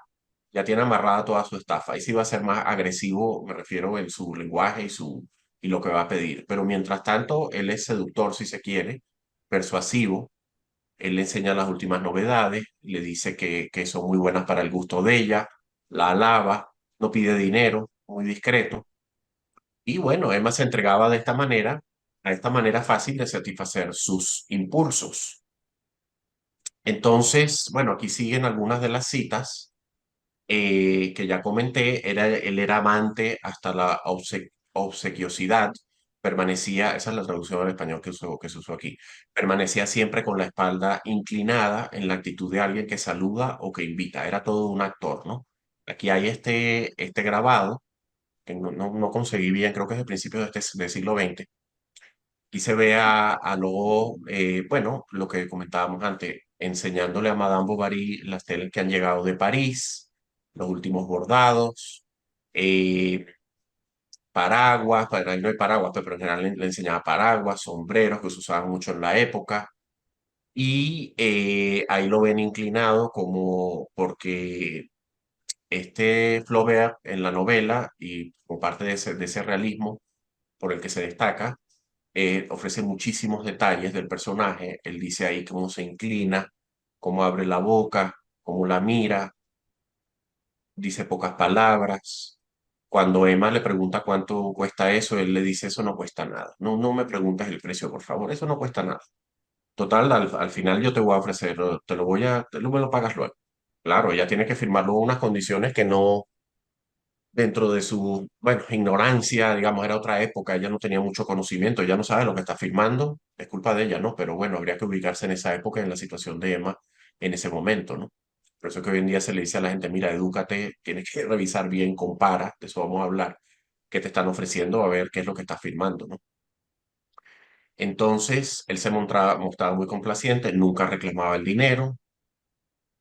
tiene amarrada toda su estafa. Ahí sí va a ser más agresivo, me refiero en su lenguaje y lo que va a pedir. Pero mientras tanto, él es seductor si se quiere, persuasivo. Él le enseña las últimas novedades, le dice que son muy buenas para el gusto de ella, la alaba, no pide dinero, muy discreto. Y bueno, Emma se entregaba de esta manera, a esta manera fácil de satisfacer sus impulsos. Entonces, bueno, aquí siguen algunas de las citas que ya comenté. Él era amante hasta la obsequiosidad. Permanecía, esa es la traducción al español que se usó aquí. Permanecía siempre con la espalda inclinada en la actitud de alguien que saluda o que invita. Era todo un actor, ¿no? Aquí hay este grabado que no conseguí bien, creo que es de principios del siglo XX. Y se ve a Lobo, bueno, lo que comentábamos antes, enseñándole a Madame Bovary las telas que han llegado de París, los últimos bordados, eh, paraguas, para él no hay paraguas, pero en general le enseñaba paraguas, sombreros que se usaban mucho en la época. Y ahí lo ven inclinado como porque este Flaubert en la novela y como parte de ese realismo por el que se destaca, ofrece muchísimos detalles del personaje. Él dice ahí cómo se inclina, cómo abre la boca, cómo la mira, dice pocas palabras. Cuando Emma le pregunta cuánto cuesta eso, él le dice, eso no cuesta nada. No, no me preguntes el precio, por favor, eso no cuesta nada. Total, al final yo te voy a ofrecer, me lo pagas luego. Claro, ella tiene que firmar luego unas condiciones que no, dentro de su, bueno, ignorancia, digamos, era otra época, ella no tenía mucho conocimiento, ella no sabe lo que está firmando, es culpa de ella, ¿no? Pero bueno, habría que ubicarse en esa época, en la situación de Emma en ese momento, ¿no? Por eso que hoy en día se le dice a la gente, mira, edúcate, tienes que revisar bien, compara, de eso vamos a hablar, qué te están ofreciendo, a ver qué es lo que estás firmando, ¿no? Entonces, él se mostraba muy complaciente, nunca reclamaba el dinero,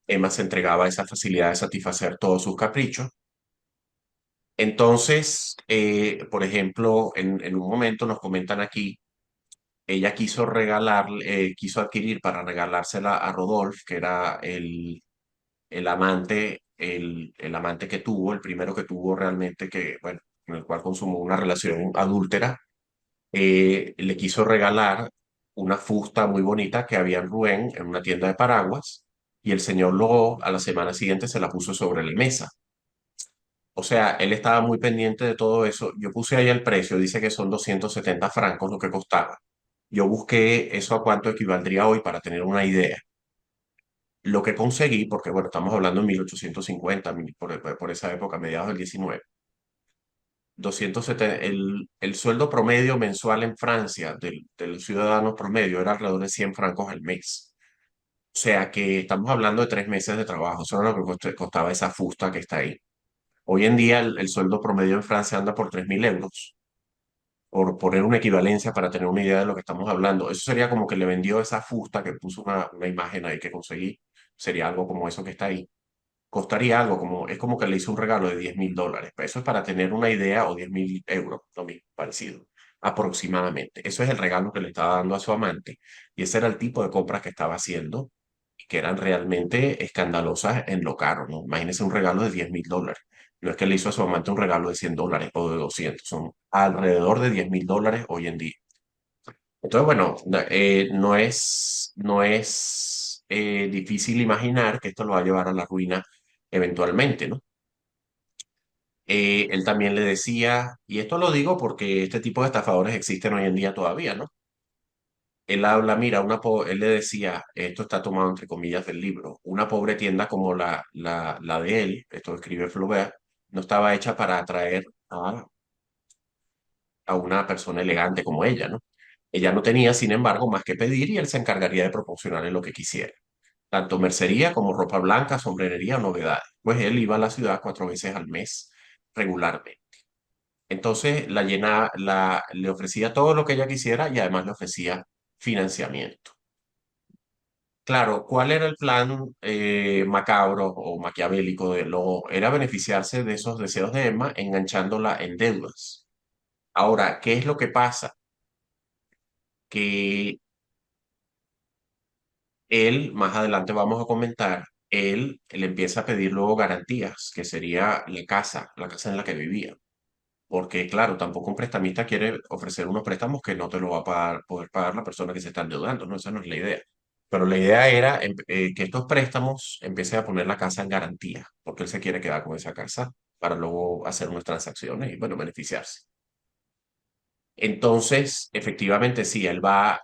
Emma se entregaba a esa facilidad de satisfacer todos sus caprichos. Entonces, por ejemplo, en un momento nos comentan aquí, ella quiso quiso adquirir para regalársela a Rodolphe, que era el amante que tuvo, el primero que tuvo realmente, que, bueno, con el cual consumó una relación adúltera. Le quiso regalar una fusta muy bonita que había en Rouen, en una tienda de paraguas, y el señor luego a la semana siguiente se la puso sobre la mesa. O sea, él estaba muy pendiente de todo eso. Yo puse ahí el precio, dice que son 270 francos lo que costaba. Yo busqué eso a cuánto equivaldría hoy para tener una idea. Lo que conseguí, porque bueno, estamos hablando en 1850, por esa época, mediados del 19. 270, el sueldo promedio mensual en Francia del ciudadano promedio era alrededor de 100 francos al mes. O sea que estamos hablando de 3 meses de trabajo. Eso era lo que costaba esa fusta que está ahí. Hoy en día el sueldo promedio en Francia anda por 3.000 euros, por poner una equivalencia para tener una idea de lo que estamos hablando. Eso sería como que le vendió esa fusta que puso una imagen ahí que conseguí. Sería algo como eso que está ahí. Costaría algo como, es como que le hizo un regalo de 10.000 dólares. Eso es para tener una idea, o 10.000 euros, lo mismo, parecido, aproximadamente. Eso es el regalo que le estaba dando a su amante. Y ese era el tipo de compras que estaba haciendo, y que eran realmente escandalosas en lo caro, ¿no? Imagínese un regalo de 10.000 dólares. No es que le hizo a su amante un regalo de 100 dólares o de 200, son alrededor de 10.000 dólares hoy en día. Entonces, bueno, no es difícil imaginar que esto lo va a llevar a la ruina eventualmente, ¿no? Él también le decía, y esto lo digo porque este tipo de estafadores existen hoy en día todavía, ¿no? Mira, él le decía, esto está tomado entre comillas del libro, una pobre tienda como la de él, esto escribe Flaubert, no estaba hecha para atraer a una persona elegante como ella, ¿no? Ella no tenía, sin embargo, más que pedir y él se encargaría de proporcionarle lo que quisiera, tanto mercería como ropa blanca, sombrerería o novedades. Pues él iba a la ciudad 4 veces al mes regularmente. Entonces le ofrecía todo lo que ella quisiera y además le ofrecía financiamiento. Claro, ¿cuál era el plan macabro o maquiavélico de Lobo? Era beneficiarse de esos deseos de Emma enganchándola en deudas. Ahora, ¿qué es lo que pasa? Que él, más adelante vamos a comentar, él le empieza a pedir luego garantías, que sería la casa en la que vivía. Porque, claro, tampoco un prestamista quiere ofrecer unos préstamos que no te lo va a poder pagar la persona que se está endeudando, ¿no? Esa no es la idea. Pero la idea era que estos préstamos empiecen a poner la casa en garantía, porque él se quiere quedar con esa casa para luego hacer unas transacciones y, bueno, beneficiarse. Entonces, efectivamente, sí, él va,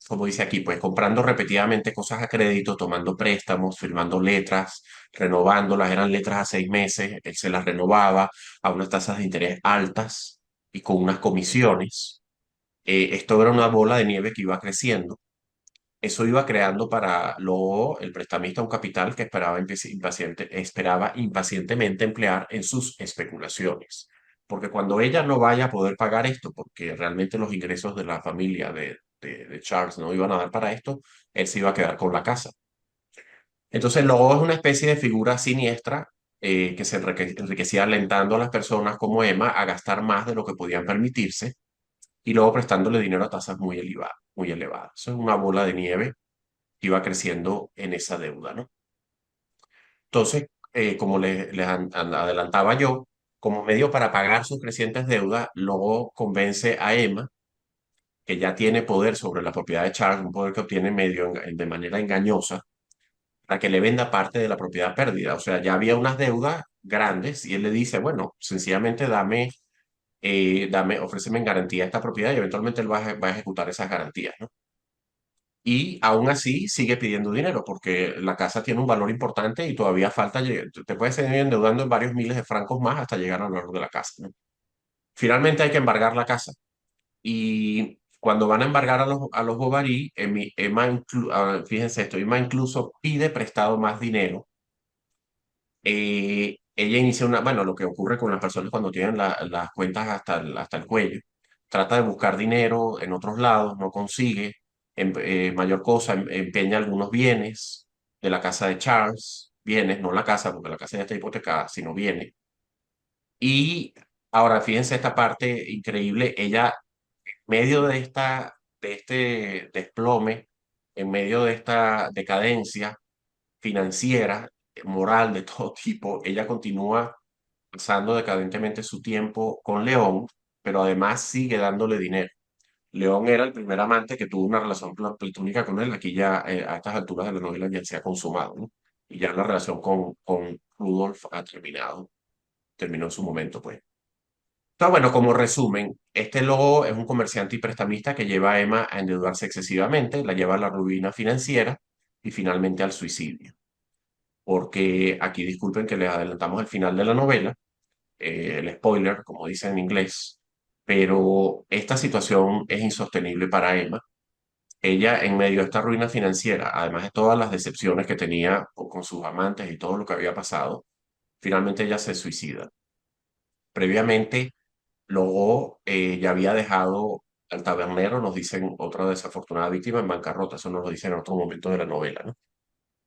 como dice aquí, pues comprando repetidamente cosas a crédito, tomando préstamos, firmando letras, renovándolas, eran letras a 6 meses, él se las renovaba a unas tasas de interés altas y con unas comisiones. Esto era una bola de nieve que iba creciendo. Eso iba creando para luego el prestamista un capital que esperaba impacientemente emplear en sus especulaciones. Porque cuando ella no vaya a poder pagar esto, porque realmente los ingresos de la familia de Charles no iban a dar para esto, él se iba a quedar con la casa. Entonces, luego es una especie de figura siniestra que se enriquecía alentando a las personas como Emma a gastar más de lo que podían permitirse y luego prestándole dinero a tasas muy elevadas, muy elevadas. Eso es una bola de nieve que iba creciendo en esa deuda, ¿no? Entonces, como les adelantaba yo, como medio para pagar sus crecientes deudas, luego convence a Emma, que ya tiene poder sobre la propiedad de Charles, un poder que obtiene de manera engañosa, para que le venda parte de la propiedad pérdida. O sea, ya había unas deudas grandes y él le dice, bueno, sencillamente ofréceme en garantía esta propiedad y eventualmente él va a ejecutar esas garantías, ¿no? y aún así sigue pidiendo dinero porque la casa tiene un valor importante y todavía falta, te puedes seguir endeudando en varios miles de francos más hasta llegar al valor de la casa, ¿no? Finalmente hay que embargar la casa y cuando van a embargar a los Bovary, fíjense esto, Emma incluso pide prestado más dinero. Ella inicia bueno, lo que ocurre con las personas cuando tienen las cuentas hasta el cuello. Trata de buscar dinero en otros lados, no consigue. Mayor cosa, empeña algunos bienes de la casa de Charles, bienes, no la casa, porque la casa ya está hipotecada, sino bienes. Y ahora, fíjense esta parte increíble, ella, en medio de este desplome, en medio de esta decadencia financiera, moral de todo tipo, ella continúa pasando decadentemente su tiempo con León, pero además sigue dándole dinero. León era el primer amante que tuvo una relación platónica con él. Aquí ya, a estas alturas de la novela, ya se ha consumado, ¿no? Y ya la relación con Rudolf ha terminado, terminó en su momento, pues. Entonces, bueno, como resumen, este logo es un comerciante y prestamista que lleva a Emma a endeudarse excesivamente, la lleva a la ruina financiera y finalmente al suicidio. Porque aquí disculpen que les adelantamos el final de la novela, el spoiler, como dicen en inglés, pero esta situación es insostenible para Emma. Ella, en medio de esta ruina financiera, además de todas las decepciones que tenía con sus amantes y todo lo que había pasado, finalmente ella se suicida. Previamente, luego ya había dejado al tabernero, nos dicen otra desafortunada víctima en bancarrota, eso nos lo dicen en otro momento de la novela, ¿no?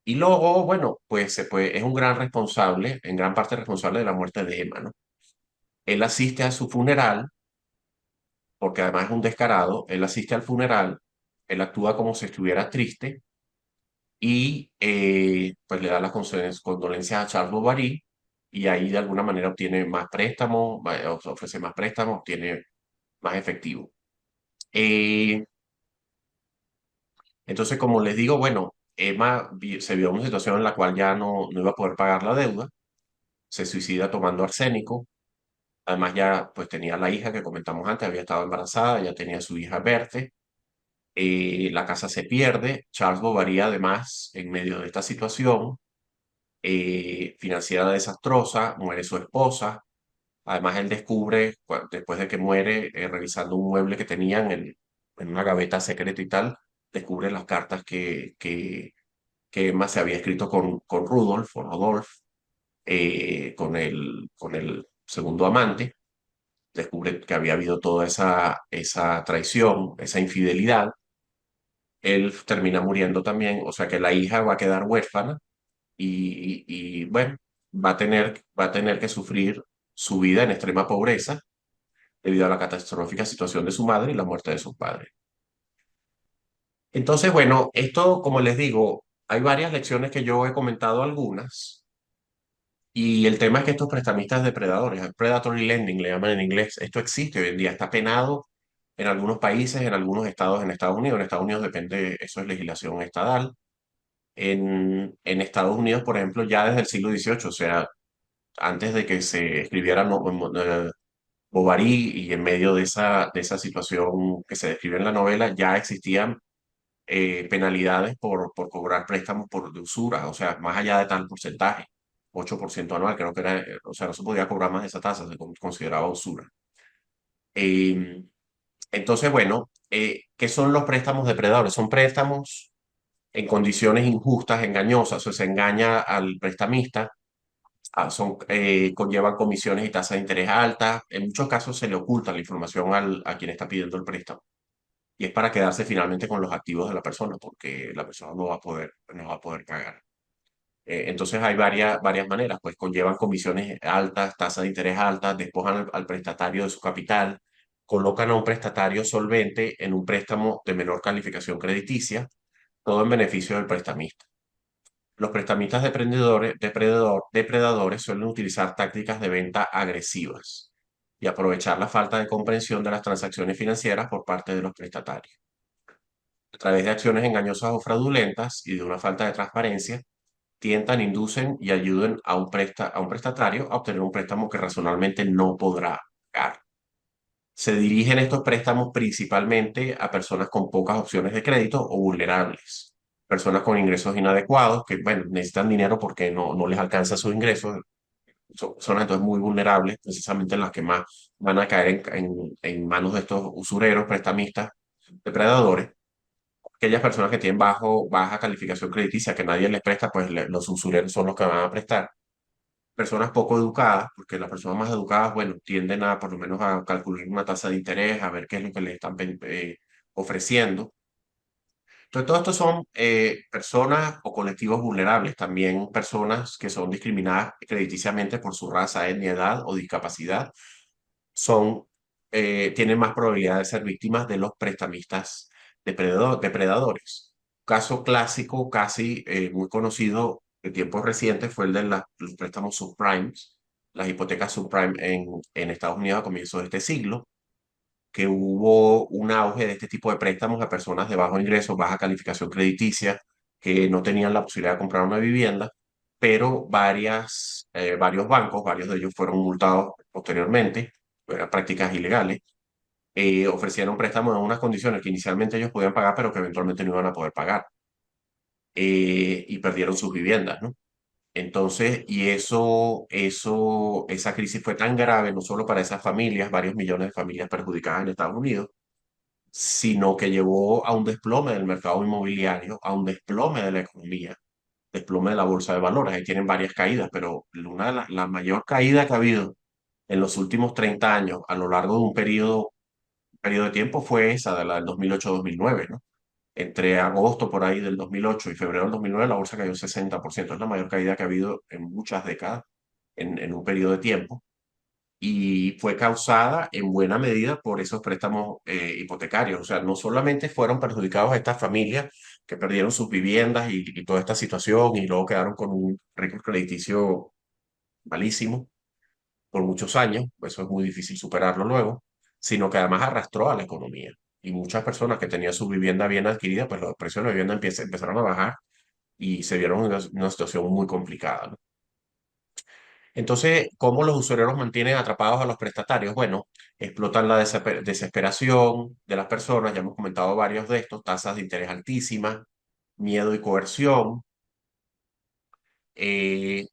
Y luego, bueno, pues es un gran responsable, en gran parte responsable de la muerte de Emma, ¿no? Él asiste a su funeral, porque además es un descarado, él asiste al funeral, él actúa como si estuviera triste y pues le da las condolencias a Charles Bovary y ahí de alguna manera obtiene más préstamos, ofrece más préstamos, obtiene más efectivo. Eh, entonces, como les digo, bueno, Emma se vio en una situación en la cual ya no iba a poder pagar la deuda, se suicida tomando arsénico. Además ya pues tenía la hija que comentamos antes, había estado embarazada, ya tenía su hija Berthe. La casa se pierde. Charles Bovary además, en medio de esta situación financiera desastrosa, muere su esposa. Además él descubre, después de que muere, revisando un mueble que tenía en una gaveta secreta y tal, descubre las cartas que Emma se había escrito con Rudolf o Rodolphe, con el segundo amante. Descubre que había habido toda esa traición, esa infidelidad. Él termina muriendo también, o sea que la hija va a quedar huérfana y bueno, va a tener que sufrir su vida en extrema pobreza debido a la catastrófica situación de su madre y la muerte de sus padres. Entonces, bueno, esto, como les digo, hay varias lecciones que yo he comentado algunas. Y el tema es que estos prestamistas depredadores, predatory lending le llaman en inglés, esto existe hoy en día, está penado en algunos países, en algunos estados en Estados Unidos. En Estados Unidos depende, eso es legislación estatal. En Estados Unidos, por ejemplo, ya desde el siglo XVIII, o sea, antes de que se escribiera Bovary y en medio de esa situación que se describe en la novela, ya existían penalidades por cobrar préstamos por de usura, o sea, más allá de tal porcentaje, 8% anual, creo que era, o sea, no se podía cobrar más de esa tasa, se consideraba usura. Eh, entonces, bueno, ¿qué son los préstamos depredadores? Son préstamos en condiciones injustas, engañosas, o sea, se engaña al prestamista, conllevan comisiones y tasas de interés altas, en muchos casos se le oculta la información a quien está pidiendo el préstamo y es para quedarse finalmente con los activos de la persona, porque la persona no va a poder pagar. Entonces hay varias maneras, pues conllevan comisiones altas, tasas de interés altas, despojan al prestatario de su capital, colocan a un prestatario solvente en un préstamo de menor calificación crediticia, todo en beneficio del prestamista. Los prestamistas depredadores suelen utilizar tácticas de venta agresivas y aprovechar la falta de comprensión de las transacciones financieras por parte de los prestatarios. A través de acciones engañosas o fraudulentas y de una falta de transparencia, tientan, inducen y ayuden a a un prestatario a obtener un préstamo que razonablemente no podrá pagar. Se dirigen estos préstamos principalmente a personas con pocas opciones de crédito o vulnerables, personas con ingresos inadecuados que, bueno, necesitan dinero porque no les alcanza sus ingresos, son entonces muy vulnerables, precisamente las que más van a caer en manos de estos usureros, prestamistas, depredadores. Aquellas personas que tienen baja calificación crediticia, que nadie les presta, pues los usureros son los que van a prestar. Personas poco educadas, porque las personas más educadas, bueno, tienden a por lo menos a calcular una tasa de interés, a ver qué es lo que les están ofreciendo. Entonces, todo esto son personas o colectivos vulnerables, también personas que son discriminadas crediticiamente por su raza, etnia, edad o discapacidad, son, tienen más probabilidad de ser víctimas de los prestamistas depredadores. Caso clásico, casi muy conocido de tiempos recientes, fue el de los préstamos subprimes, las hipotecas subprime en Estados Unidos a comienzos de este siglo, que hubo un auge de este tipo de préstamos a personas de bajo ingreso, baja calificación crediticia, que no tenían la posibilidad de comprar una vivienda, pero varios bancos, varios de ellos fueron multados posteriormente, eran prácticas ilegales, ofrecieron préstamos en unas condiciones que inicialmente ellos podían pagar, pero que eventualmente no iban a poder pagar, y perdieron sus viviendas, ¿no? Entonces, esa crisis fue tan grave, no solo para esas familias, varios millones de familias perjudicadas en Estados Unidos, sino que llevó a un desplome del mercado inmobiliario, a un desplome de la economía, desplome de la bolsa de valores. Ahí tienen varias caídas, pero una de la mayor caída que ha habido en los últimos 30 años a lo largo de un periodo de tiempo fue esa, de la del 2008-2009, ¿no? Entre agosto por ahí del 2008 y febrero del 2009 la bolsa cayó 60%. Es la mayor caída que ha habido en muchas décadas, en un periodo de tiempo y fue causada en buena medida por esos préstamos hipotecarios. O sea, no solamente fueron perjudicados estas familias que perdieron sus viviendas y toda esta situación y luego quedaron con un récord crediticio malísimo por muchos años, pues eso es muy difícil superarlo luego, sino que además arrastró a la economía. Y muchas personas que tenían su vivienda bien adquirida, pues los precios de la vivienda empezaron a bajar y se vieron en una situación muy complicada, ¿no? Entonces, ¿cómo los usureros mantienen atrapados a los prestatarios? Bueno, explotan la desesperación de las personas, ya hemos comentado varios de estos, tasas de interés altísimas, miedo y coerción, eh,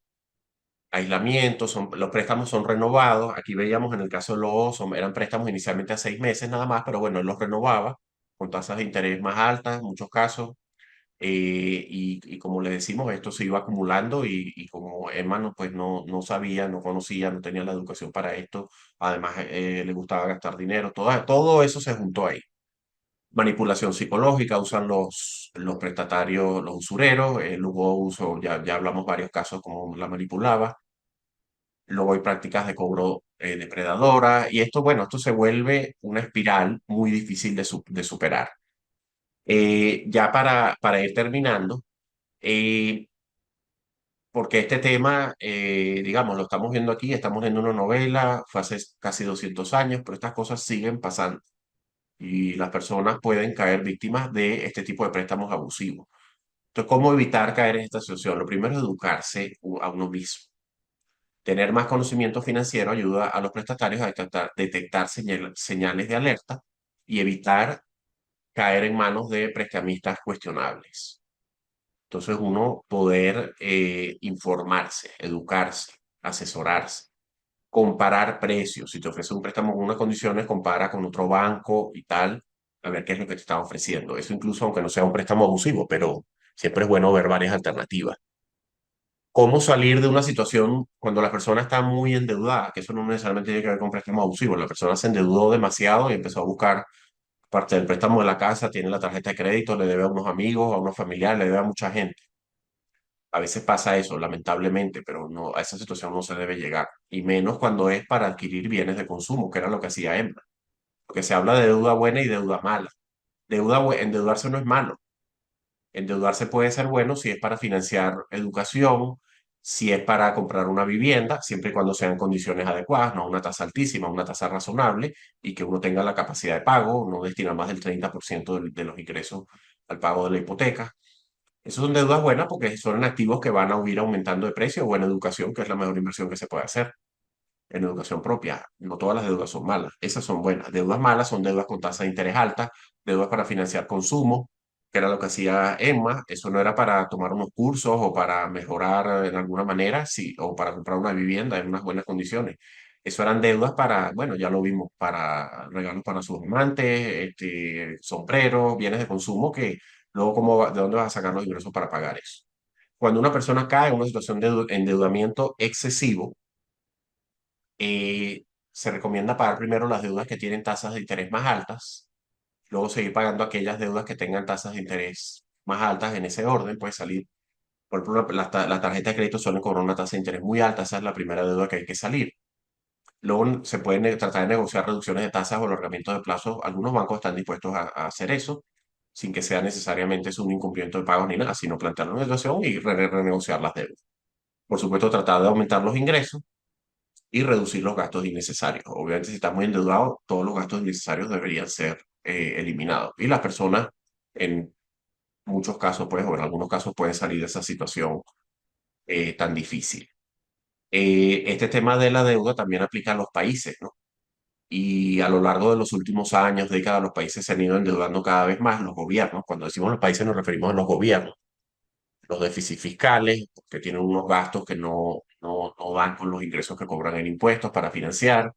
aislamiento, los préstamos son renovados. Aquí veíamos en el caso de los eran préstamos inicialmente a 6 meses nada más, pero bueno, él los renovaba con tasas de interés más altas en muchos casos. Y como le decimos, esto se iba acumulando y como Emma pues no sabía, no conocía, no tenía la educación para esto, además le gustaba gastar dinero, todo eso se juntó ahí. Manipulación psicológica usan los prestatarios, los usureros, hubo uso, ya hablamos varios casos como la manipulaba, luego hay prácticas de cobro depredadora y esto, bueno, esto se vuelve una espiral muy difícil de superar. Ya para ir terminando, eh, porque este tema, digamos, lo estamos viendo aquí, estamos viendo una novela, fue hace casi 200 años, pero estas cosas siguen pasando y las personas pueden caer víctimas de este tipo de préstamos abusivos. Entonces, ¿cómo evitar caer en esta situación? Lo primero es educarse a uno mismo. Tener más conocimiento financiero ayuda a los prestatarios a detectar señales de alerta y evitar caer en manos de prestamistas cuestionables. Entonces uno poder informarse, educarse, asesorarse, comparar precios. Si te ofrece un préstamo con unas condiciones, compara con otro banco y tal, a ver qué es lo que te está ofreciendo. Eso incluso aunque no sea un préstamo abusivo, pero siempre es bueno ver varias alternativas. ¿Cómo salir de una situación cuando la persona está muy endeudada? Que eso no necesariamente tiene que ver con préstamo abusivo. La persona se endeudó demasiado y empezó a buscar parte del préstamo de la casa, tiene la tarjeta de crédito, le debe a unos amigos, a unos familiares, le debe a mucha gente. A veces pasa eso, lamentablemente, pero no, a esa situación no se debe llegar, y menos cuando es para adquirir bienes de consumo, que era lo que hacía Emma. Porque se habla de deuda buena y deuda mala. Endeudarse no es malo. Endeudarse puede ser bueno si es para financiar educación, si es para comprar una vivienda, siempre y cuando sean condiciones adecuadas, no una tasa altísima, una tasa razonable y que uno tenga la capacidad de pago, no destinar más del 30% de los ingresos al pago de la hipoteca. Esas son deudas buenas porque son activos que van a ir aumentando de precio o buena educación, que es la mejor inversión que se puede hacer. en educación propia. No todas las deudas son malas, esas son buenas. Deudas malas son deudas con tasa de interés alta, deudas para financiar consumo, que era lo que hacía Emma. Eso no era para tomar unos cursos o para mejorar en alguna manera, sí, o para comprar una vivienda en unas buenas condiciones. Eso eran deudas para, bueno, ya lo vimos, para regalos para sus amantes, sombreros, bienes de consumo, que luego, ¿de dónde vas a sacar los ingresos para pagar eso? Cuando una persona cae en una situación de endeudamiento excesivo, se recomienda pagar primero las deudas que tienen tasas de interés más altas, luego seguir pagando aquellas deudas que tengan tasas de interés más altas en ese orden, puede salir. Por ejemplo, la tarjeta de crédito suele cobrar una tasa de interés muy alta, esa es la primera deuda que hay que salir. Luego se pueden tratar de negociar reducciones de tasas o alargamientos de plazos. Algunos bancos están dispuestos a hacer eso, sin que sea necesariamente un incumplimiento de pagos ni nada, sino plantear una situación y renegociar las deudas. Por supuesto, tratar de aumentar los ingresos y reducir los gastos innecesarios. Obviamente, si estamos endeudados, todos los gastos innecesarios deberían ser eliminados. Y las personas, en muchos casos, pues, o en algunos casos, pueden salir de esa situación tan difícil. Este tema de la deuda también aplica a los países, ¿no? Y a lo largo de los últimos años, décadas, los países se han ido endeudando cada vez más, los gobiernos. Cuando decimos los países nos referimos a los gobiernos. Los déficits fiscales, que tienen unos gastos que no van con los ingresos que cobran en impuestos para financiar.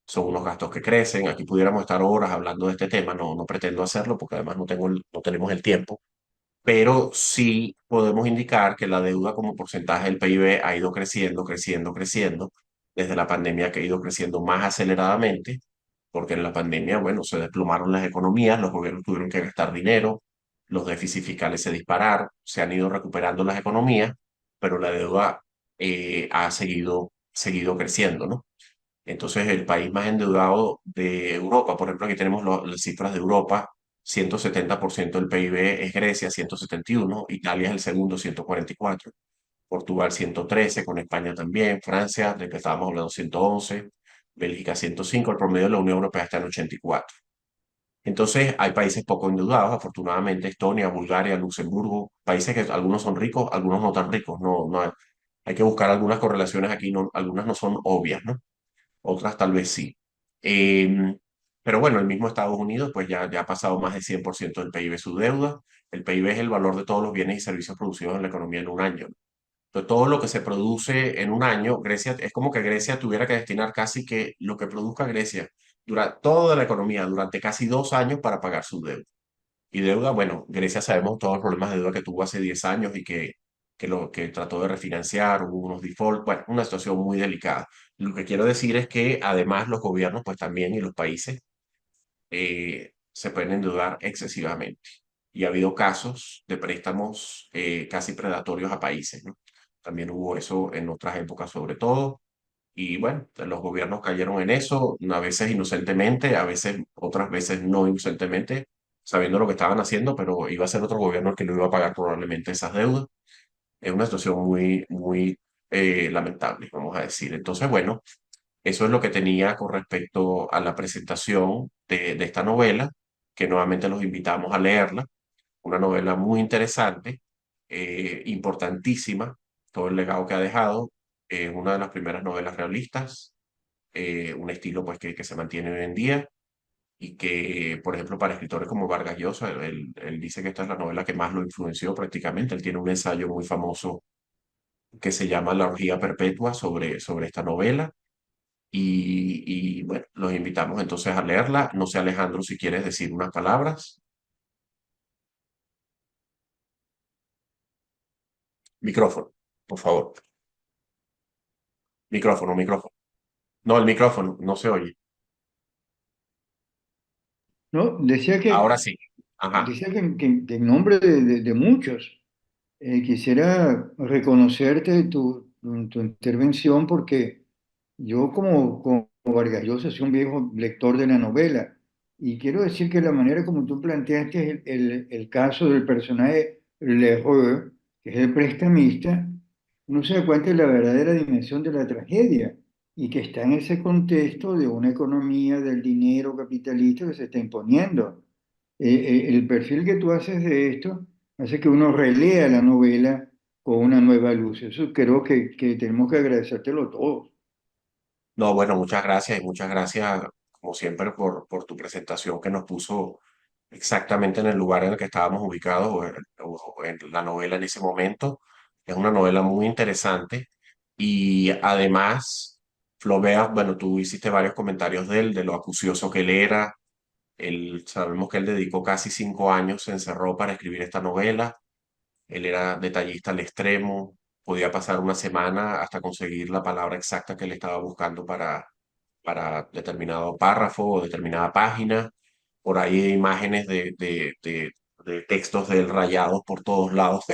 Son unos gastos que crecen. Aquí pudiéramos estar horas hablando de este tema, no pretendo hacerlo porque además no tenemos el tiempo, pero sí podemos indicar que la deuda como porcentaje del PIB ha ido creciendo, creciendo, creciendo, desde la pandemia que ha ido creciendo más aceleradamente, porque en la pandemia, bueno, se desplomaron las economías, los gobiernos tuvieron que gastar dinero, los déficits fiscales se dispararon, se han ido recuperando las economías, pero la deuda seguido creciendo, ¿no? Entonces, el país más endeudado de Europa, por ejemplo, aquí tenemos las cifras de Europa: 170% del PIB es Grecia, 171; Italia es el segundo, 144; Portugal 113, con España también; Francia, de que estábamos hablando, 111; Bélgica 105; el promedio de la Unión Europea está en 84. Entonces, hay países poco endeudados, afortunadamente: Estonia, Bulgaria, Luxemburgo, países que algunos son ricos, algunos no tan ricos. No hay que buscar algunas correlaciones aquí, no, algunas no son obvias, ¿no? Otras tal vez sí. Em, pero bueno, el mismo Estados Unidos pues ya ha pasado más del 100% del PIB su deuda. El PIB es el valor de todos los bienes y servicios producidos en la economía en un año. Entonces, todo lo que se produce en un año, Grecia, es como que Grecia tuviera que destinar casi que lo que produzca Grecia durante toda la economía durante casi 2 años para pagar su deuda. Y deuda, bueno, Grecia sabemos todos los problemas de deuda que tuvo hace 10 años y que trató de refinanciar, hubo unos default, bueno, una situación muy delicada. Lo que quiero decir es que además los gobiernos, pues también, y los países se pueden endeudar excesivamente. Y ha habido casos de préstamos casi predatorios a países, ¿no? También hubo eso en otras épocas sobre todo. Y bueno, los gobiernos cayeron en eso, a veces inocentemente, a veces, otras veces no inocentemente, sabiendo lo que estaban haciendo, pero iba a ser otro gobierno el que lo iba a pagar probablemente esas deudas. Es una situación muy lamentable, vamos a decir. Entonces, bueno, eso es lo que tenía con respecto a la presentación de esta novela, que nuevamente los invitamos a leerla. Una novela muy interesante, importantísima, todo el legado que ha dejado. Una de las primeras novelas realistas, un estilo pues que se mantiene hoy en día y que, por ejemplo, para escritores como Vargas Llosa, él dice que esta es la novela que más lo influenció prácticamente. Él tiene un ensayo muy famoso que se llama La orgía perpetua sobre esta novela. Y bueno, los invitamos entonces a leerla. No sé, Alejandro, si quieres decir unas palabras. Micrófono, por favor. Micrófono, micrófono. No, el micrófono, no se oye. ¿No? Ahora sí. Ajá. Decía que en nombre de muchos, quisiera reconocerte tu intervención porque yo como Vargas Llosa soy un viejo lector de la novela y quiero decir que la manera como tú planteaste el caso del personaje Lheureux, que es el prestamista, uno se da cuenta de la verdadera dimensión de la tragedia y que está en ese contexto de una economía del dinero capitalista que se está imponiendo. El perfil que tú haces de esto hace que uno relea la novela con una nueva luz. Eso creo que tenemos que agradecértelo todos. No, bueno, muchas gracias y muchas gracias, como siempre, por tu presentación que nos puso exactamente en el lugar en el que estábamos ubicados o en la novela en ese momento. Es una novela muy interesante y además, Flaubert, bueno, tú hiciste varios comentarios de él, de lo acucioso que él era. Sabemos que él dedicó casi 5 años, se encerró para escribir esta novela. Él era detallista al extremo, podía pasar una semana hasta conseguir la palabra exacta que él estaba buscando para determinado párrafo o determinada página. Por ahí hay imágenes de textos de él rayados por todos lados.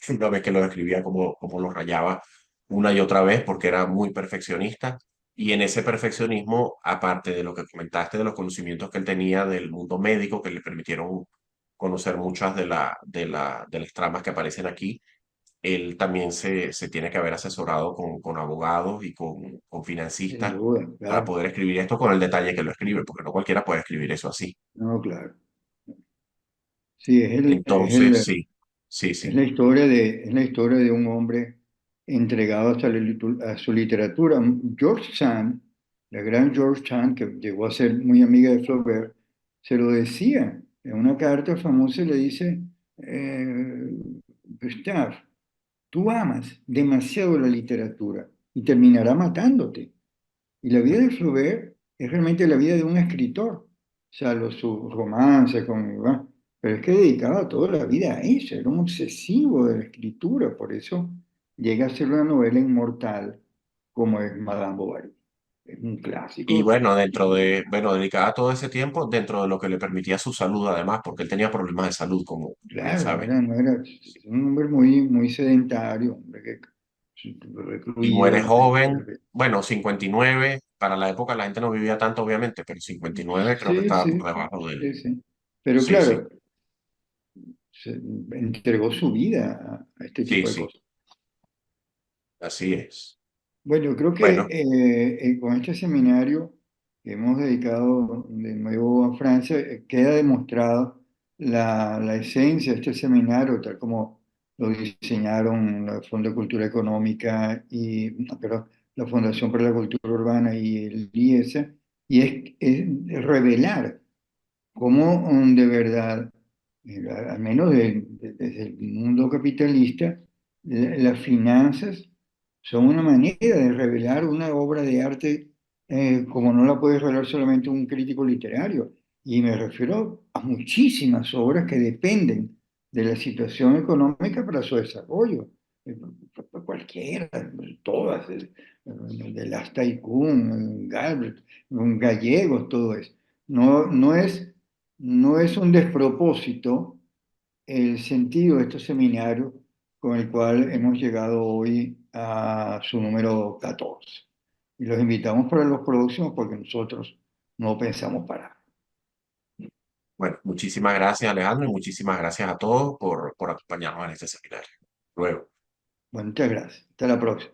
Una vez que lo escribía, como los rayaba una y otra vez, porque era muy perfeccionista. Y en ese perfeccionismo, aparte de lo que comentaste, de los conocimientos que él tenía del mundo médico, que le permitieron conocer muchas de las tramas que aparecen aquí, él también se tiene que haber asesorado con abogados y con Sin financistas duda, para claro. poder escribir esto con el detalle que lo escribe, porque no cualquiera puede escribir eso así. No, claro. Sí, Entonces, sí, sí, es sí. la es la historia de un hombre entregado hasta a su literatura. George Sand, la gran George Sand, que llegó a ser muy amiga de Flaubert, se lo decía en una carta famosa, le dice, eh, Gustave, tú amas demasiado la literatura y terminará matándote. Y la vida de Flaubert es realmente la vida de un escritor. O sea, sus romances con... ¿va? Pero es que dedicaba toda la vida a eso, era un obsesivo de la escritura, por eso llega a ser una novela inmortal como es Madame Bovary. Es un Y clásico. bueno, bueno, dedicada todo ese tiempo dentro de lo que le permitía su salud, además, porque él tenía problemas de salud, como bien Claro, sabes. no era un hombre muy, muy sedentario, un hombre que Y muere recluido. joven, bueno, 59, para la época la gente no vivía tanto, obviamente, pero 59 creo que Sí, estaba sí, por debajo sí, del... sí. Pero Sí, sí, claro, se entregó su vida a este sí, tipo de sí, cosas. así es. Bueno, creo que Bueno, con este seminario que hemos dedicado de nuevo a Francia, queda demostrada la esencia de este seminario, tal como lo diseñaron la Fondo de Cultura Económica y no, perdón, la Fundación para la Cultura Urbana y el IESA, y es revelar cómo de verdad, al menos desde el mundo capitalista, las finanzas son una manera de revelar una obra de arte como no la puede revelar solamente un crítico literario. Y me refiero a muchísimas obras que dependen de la situación económica para su desarrollo. Eh, Cualquiera, todas, de las Taikun, Galbraith, gallegos, todo eso. No es un despropósito el sentido de estos seminarios con el cual hemos llegado hoy a su número 14. Y los invitamos para los próximos porque nosotros no pensamos parar. bueno, muchísimas gracias, Alejandro, y muchísimas gracias a todos por acompañarnos en este seminario. Luego. Bueno, muchas gracias. Hasta la próxima.